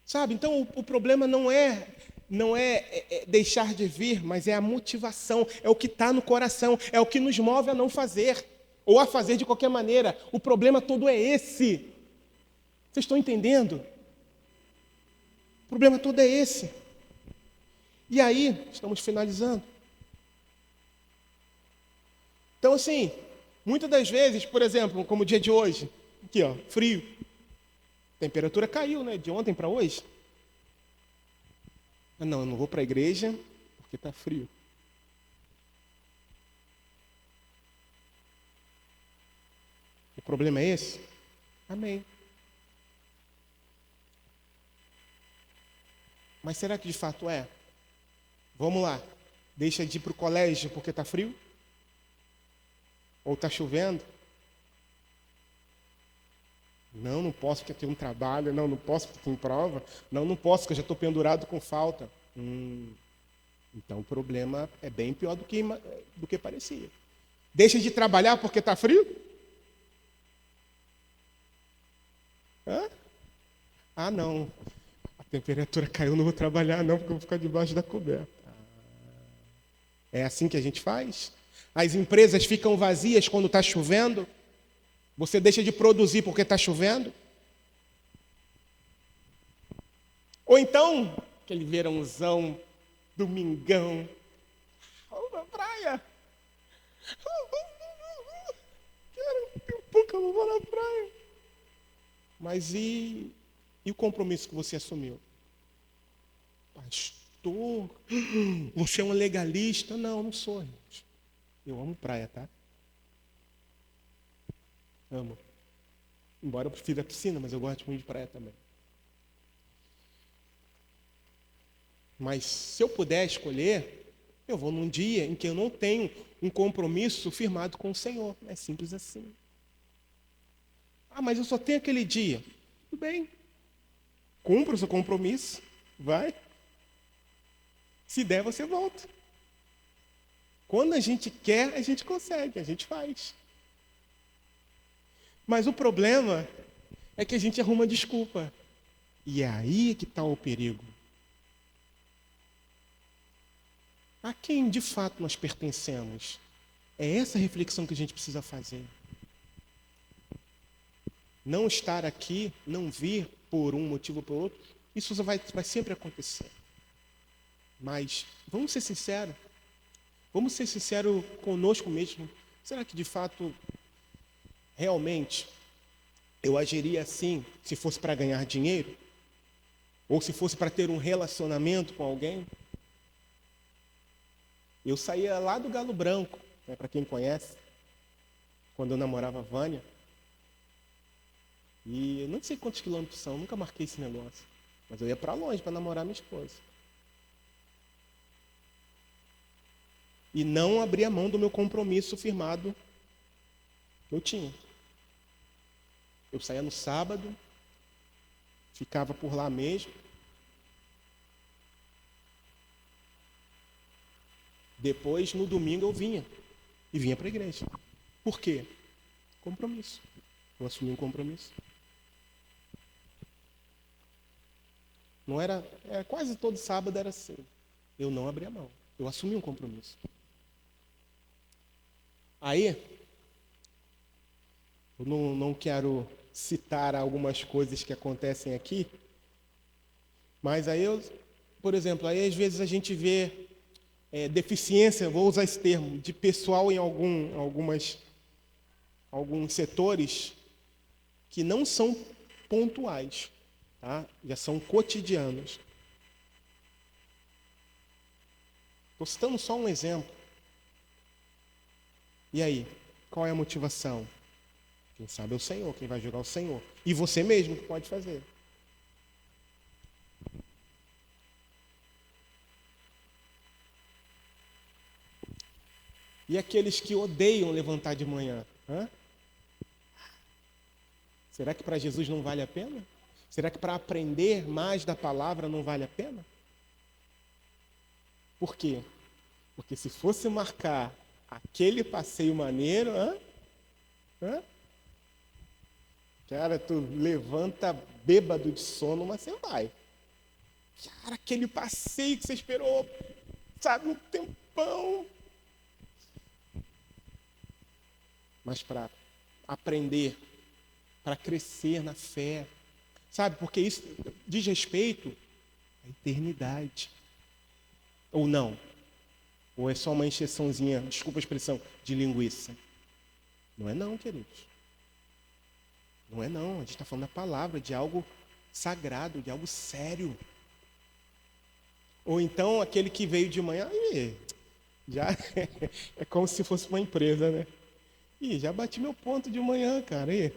Sabe, então o problema não é deixar de vir, mas é a motivação, é o que está no coração, é o que nos move a não fazer, ou a fazer de qualquer maneira. O problema todo é esse. Vocês estão entendendo? O problema todo é esse. E aí, estamos finalizando. Então, assim, muitas das vezes, por exemplo, como o dia de hoje, aqui, ó, frio. A temperatura caiu, né? De ontem para hoje. Não, eu não vou para a igreja porque está frio. O problema é esse? Amém. Mas será que de fato é? Vamos lá. Deixa de ir para o colégio porque está frio? Ou está chovendo? Não posso porque tenho um trabalho. Não posso porque tenho prova. Não posso porque eu já estou pendurado com falta. Então o problema é bem pior do que parecia. Deixa de trabalhar porque está frio? Não. A temperatura caiu, não vou trabalhar não, porque eu vou ficar debaixo da coberta. É assim que a gente faz? As empresas ficam vazias quando está chovendo? Você deixa de produzir porque está chovendo? Ou então, aquele verãozão, domingão, vamos na praia. Quero um pouco, eu vou na praia. Mas e o compromisso que você assumiu? Pastor, você é um legalista? Não sou, gente. Eu amo praia, tá? Amo. Embora eu prefira a piscina, mas eu gosto muito de praia também. Mas se eu puder escolher, eu vou num dia em que eu não tenho um compromisso firmado com o Senhor. É simples assim. Mas eu só tenho aquele dia. Tudo bem. Cumpra o seu compromisso. Vai. Se der, você volta. Quando a gente quer, a gente consegue, a gente faz. Mas o problema é que a gente arruma desculpa. E é aí que está o perigo. A quem de fato nós pertencemos? É essa reflexão que a gente precisa fazer. Não estar aqui, não vir por um motivo ou por outro, isso vai sempre acontecer. Mas vamos ser sinceros. Vamos ser sinceros conosco mesmo. Será que de fato, realmente, eu agiria assim se fosse para ganhar dinheiro? Ou se fosse para ter um relacionamento com alguém? Eu saía lá do Galo Branco, né, para quem conhece, quando eu namorava a Vânia. E eu não sei quantos quilômetros são, nunca marquei esse negócio. Mas eu ia para longe para namorar minha esposa. E não abri a mão do meu compromisso firmado que eu tinha. Eu saía no sábado, ficava por lá mesmo. Depois, no domingo, eu vinha. E vinha para a igreja. Por quê? Compromisso. Eu assumi um compromisso. Não era, quase todo sábado era assim. Eu não abri a mão. Eu assumi um compromisso. Aí, eu não quero citar algumas coisas que acontecem aqui, mas aí por exemplo, aí às vezes a gente vê deficiência, vou usar esse termo, de pessoal em alguns setores que não são pontuais, tá? Já são cotidianos. Estou citando só um exemplo. E aí, qual é a motivação? Quem sabe é o Senhor, quem vai julgar é o Senhor. E você mesmo que pode fazer. E aqueles que odeiam levantar de manhã? Será que para Jesus não vale a pena? Será que para aprender mais da palavra não vale a pena? Por quê? Porque se fosse marcar aquele passeio maneiro, Hã? Cara, tu levanta bêbado de sono, mas você vai. Cara, aquele passeio que você esperou, sabe, um tempão. Mas para aprender, para crescer na fé, sabe, porque isso diz respeito à eternidade. Ou não? Ou é só uma encheçãozinha, desculpa a expressão, de linguiça? Não é não, queridos. Não é não, a gente está falando da palavra, de algo sagrado, de algo sério. Ou então aquele que veio de manhã, já é como se fosse uma empresa, né? Já bati meu ponto de manhã, cara. Ir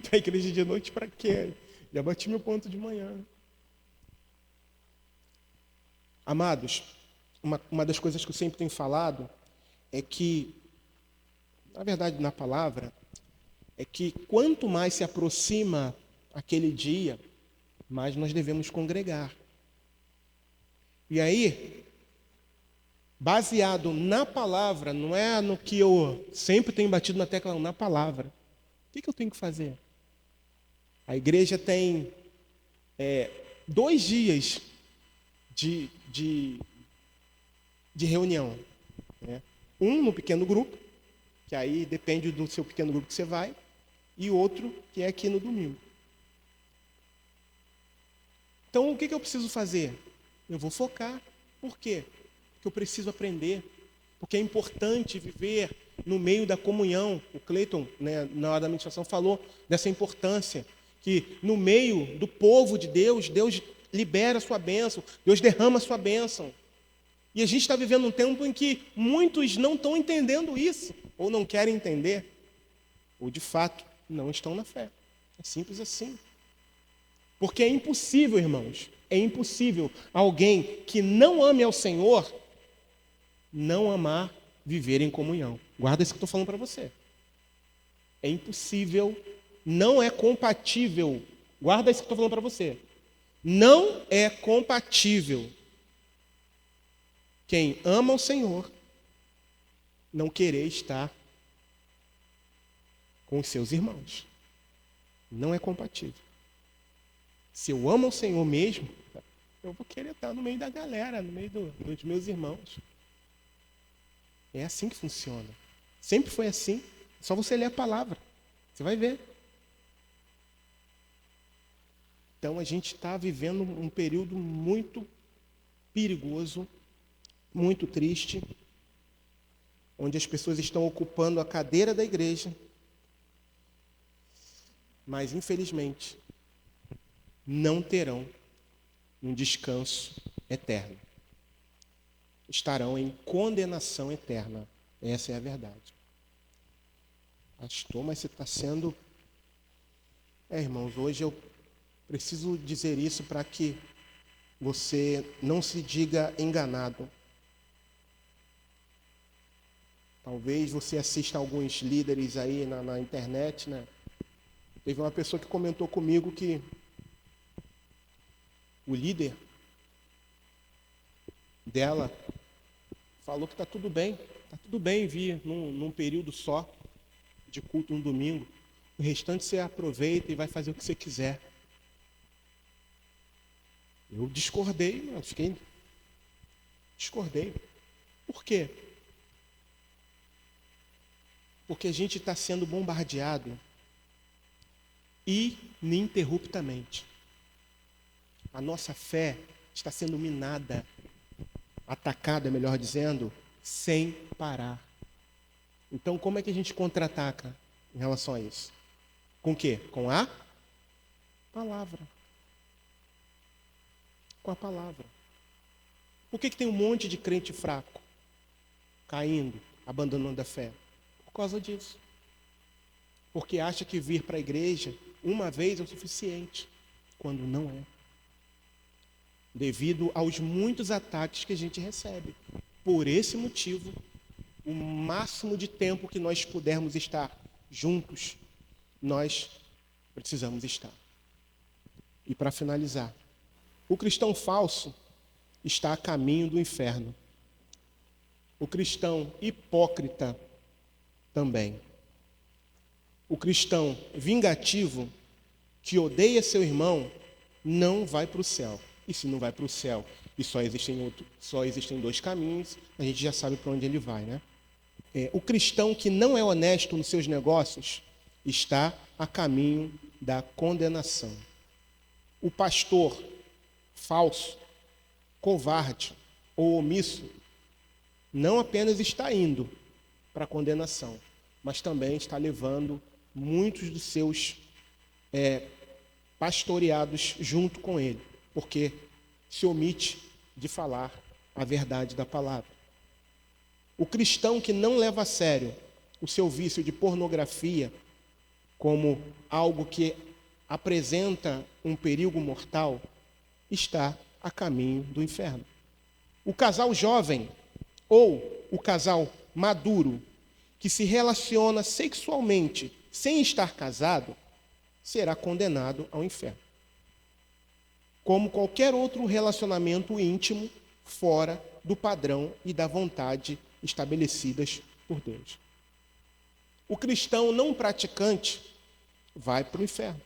para a igreja de noite para quê? Já bati meu ponto de manhã. Amados, uma das coisas que eu sempre tenho falado é que, na verdade, na palavra, é que quanto mais se aproxima aquele dia, mais nós devemos congregar. E aí, baseado na palavra, não é no que eu sempre tenho batido na tecla, na palavra. O que eu tenho que fazer? A igreja tem 2 dias de reunião. Né? Um no pequeno grupo, que aí depende do seu pequeno grupo que você vai, e outro que é aqui no domingo. Então, o que eu preciso fazer? Eu vou focar. Por quê? Porque eu preciso aprender. Porque é importante viver no meio da comunhão. O Cleiton, né, na hora da ministração, falou dessa importância. Que no meio do povo de Deus, Deus libera a sua bênção. Deus derrama a sua bênção. E a gente está vivendo um tempo em que muitos não estão entendendo isso. Ou não querem entender. Ou, de fato, não estão na fé. É simples assim. Porque é impossível, irmãos, é impossível alguém que não ame ao Senhor não amar viver em comunhão. Guarda isso que eu estou falando para você. É impossível, não é compatível. Guarda isso que eu estou falando para você. Não é compatível quem ama o Senhor não querer estar com os seus irmãos. Não é compatível. Se eu amo o Senhor mesmo, eu vou querer estar no meio da galera, no meio dos meus irmãos. É assim que funciona. Sempre foi assim. É só você ler a palavra. Você vai ver. Então a gente está vivendo um período muito perigoso, muito triste, onde as pessoas estão ocupando a cadeira da igreja, mas infelizmente não terão um descanso eterno. Estarão em condenação eterna. Essa é a verdade. Pastor, mas você está sendo... irmãos, hoje eu preciso dizer isso para que você não se diga enganado. Talvez você assista alguns líderes aí na internet, né? Teve uma pessoa que comentou comigo que o líder dela falou que está tudo bem vir num período só de culto no domingo. O restante você aproveita e vai fazer o que você quiser. Eu discordei, discordei. Por quê? Porque a gente está sendo bombardeado ininterruptamente. A nossa fé está sendo minada, atacada, melhor dizendo, sem parar. Então, como é que a gente contra-ataca em relação a isso? Com o quê? Com a palavra. Com a palavra. Por que tem um monte de crente fraco, caindo, abandonando a fé? Por causa disso. Porque acha que vir para a igreja uma vez é o suficiente, quando não é. Devido aos muitos ataques que a gente recebe. Por esse motivo, o máximo de tempo que nós pudermos estar juntos, nós precisamos estar. E para finalizar, o cristão falso está a caminho do inferno. O cristão hipócrita também. O cristão vingativo, que odeia seu irmão, não vai para o céu. E se não vai para o céu e só existem dois caminhos, a gente já sabe para onde ele vai, né? O cristão que não é honesto nos seus negócios está a caminho da condenação. O pastor falso, covarde ou omisso não apenas está indo para a condenação, mas também está levando muitos dos seus pastoreados junto com ele, porque se omite de falar a verdade da palavra. O cristão que não leva a sério o seu vício de pornografia como algo que apresenta um perigo mortal, está a caminho do inferno. O casal jovem ou o casal maduro que se relaciona sexualmente sem estar casado será condenado ao inferno. Como qualquer outro relacionamento íntimo fora do padrão e da vontade estabelecidas por Deus. O cristão não praticante vai para o inferno.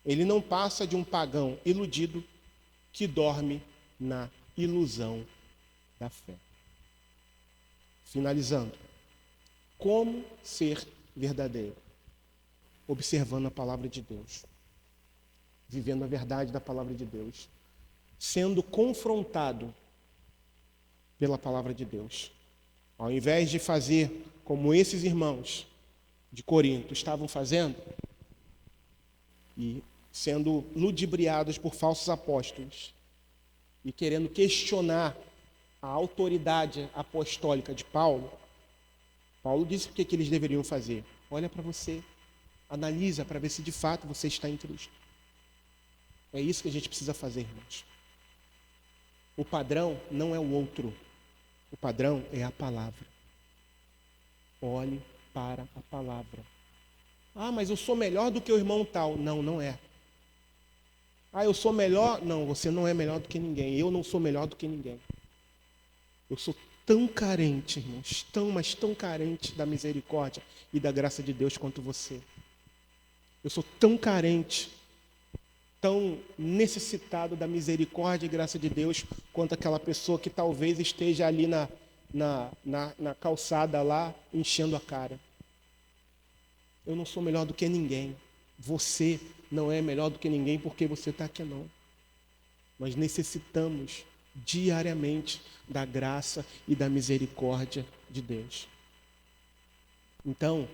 Ele não passa de um pagão iludido que dorme na ilusão da fé. Finalizando, como ser verdadeiro? Observando a palavra de Deus, vivendo a verdade da palavra de Deus, sendo confrontado pela palavra de Deus. Ao invés de fazer como esses irmãos de Corinto estavam fazendo, e sendo ludibriados por falsos apóstolos, e querendo questionar a autoridade apostólica de Paulo, Paulo disse o que eles deveriam fazer. Olha para você, analisa para ver se de fato você está em Cristo. É isso que a gente precisa fazer, irmãos. O padrão não é o outro. O padrão é a palavra. Olhe para a palavra. Ah, mas eu sou melhor do que o irmão tal. Não, não é. Ah, eu sou melhor. Não, você não é melhor do que ninguém. Eu não sou melhor do que ninguém. Eu sou tão carente, irmãos, mas tão carente da misericórdia e da graça de Deus quanto você. Eu sou tão carente, tão necessitado da misericórdia e graça de Deus quanto aquela pessoa que talvez esteja ali na calçada lá, enchendo a cara. Eu não sou melhor do que ninguém. Você não é melhor do que ninguém porque você está aqui, não. Nós necessitamos diariamente da graça e da misericórdia de Deus. Então,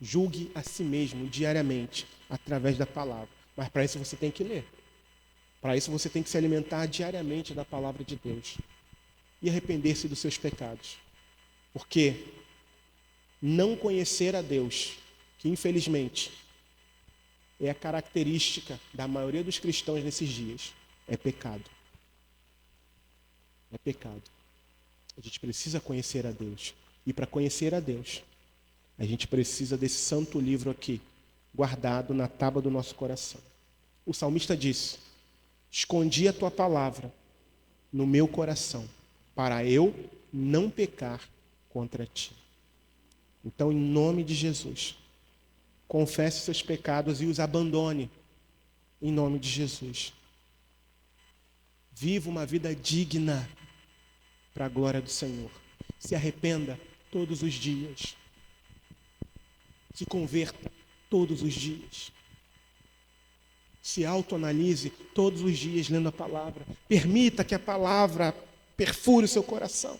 julgue a si mesmo diariamente através da palavra. Mas para isso você tem que ler. Para isso você tem que se alimentar diariamente da palavra de Deus e arrepender-se dos seus pecados. Porque não conhecer a Deus, que infelizmente é a característica da maioria dos cristãos nesses dias, é pecado. É pecado. A gente precisa conhecer a Deus. E para conhecer a Deus, a gente precisa desse santo livro aqui, guardado na tábua do nosso coração. O salmista disse: escondi a tua palavra no meu coração, para eu não pecar contra ti. Então, em nome de Jesus, confesse seus pecados e os abandone, em nome de Jesus. Viva uma vida digna para a glória do Senhor. Se arrependa todos os dias. Se converta todos os dias. Se autoanalise todos os dias lendo a palavra. Permita que a palavra perfure o seu coração.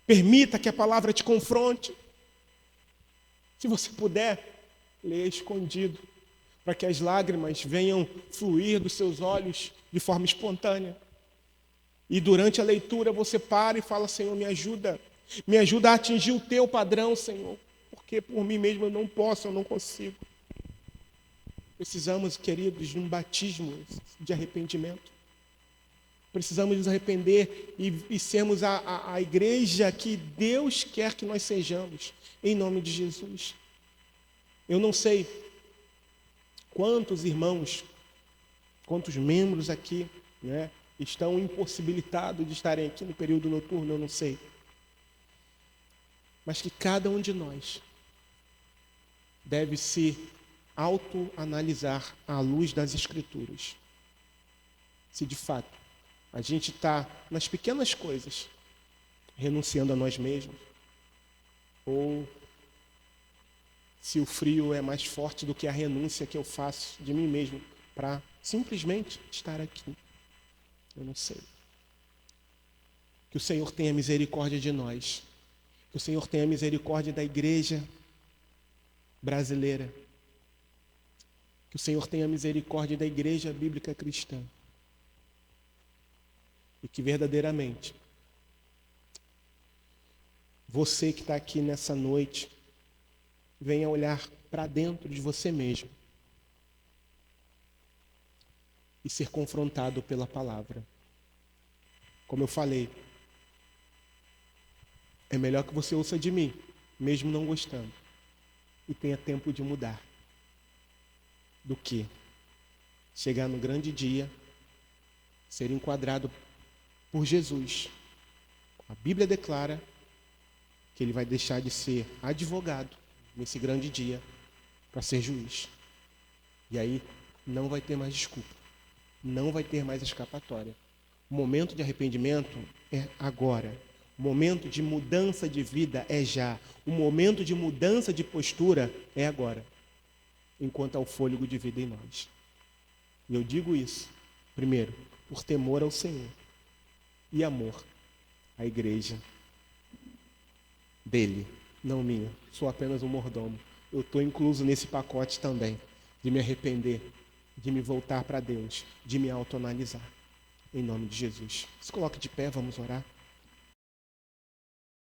Permita que a palavra te confronte. Se você puder, leia escondido, para que as lágrimas venham fluir dos seus olhos de forma espontânea. E durante a leitura você para e fala: Senhor, me ajuda a atingir o teu padrão, Senhor, porque por mim mesmo eu não posso, eu não consigo. Precisamos, queridos, de um batismo de arrependimento. Precisamos nos arrepender e sermos a igreja que Deus quer que nós sejamos, em nome de Jesus. Eu não sei quantos irmãos, quantos membros aqui, né, estão impossibilitados de estarem aqui no período noturno, eu não sei. Mas que cada um de nós deve se autoanalisar à luz das Escrituras. Se de fato a gente está nas pequenas coisas, renunciando a nós mesmos, ou se o frio é mais forte do que a renúncia que eu faço de mim mesmo para simplesmente estar aqui. Eu não sei. Que o Senhor tenha misericórdia de nós. Que o Senhor tenha misericórdia da igreja brasileira. Que o Senhor tenha misericórdia da igreja bíblica cristã. E que verdadeiramente você que está aqui nessa noite venha olhar para dentro de você mesmo e ser confrontado pela palavra. Como eu falei, é melhor que você ouça de mim, mesmo não gostando, e tenha tempo de mudar, do que chegar no grande dia, ser enquadrado por Jesus. A Bíblia declara que ele vai deixar de ser advogado nesse grande dia para ser juiz. E aí não vai ter mais desculpa, não vai ter mais escapatória. O momento de arrependimento é agora. O momento de mudança de vida é já. O momento de mudança de postura é agora, enquanto há o fôlego de vida em nós. E eu digo isso, primeiro, por temor ao Senhor e amor à igreja dele, não minha. Sou apenas um mordomo. Eu estou incluso nesse pacote também, de me arrepender, de me voltar para Deus, de me autoanalisar. Em nome de Jesus. Se coloque de pé, vamos orar.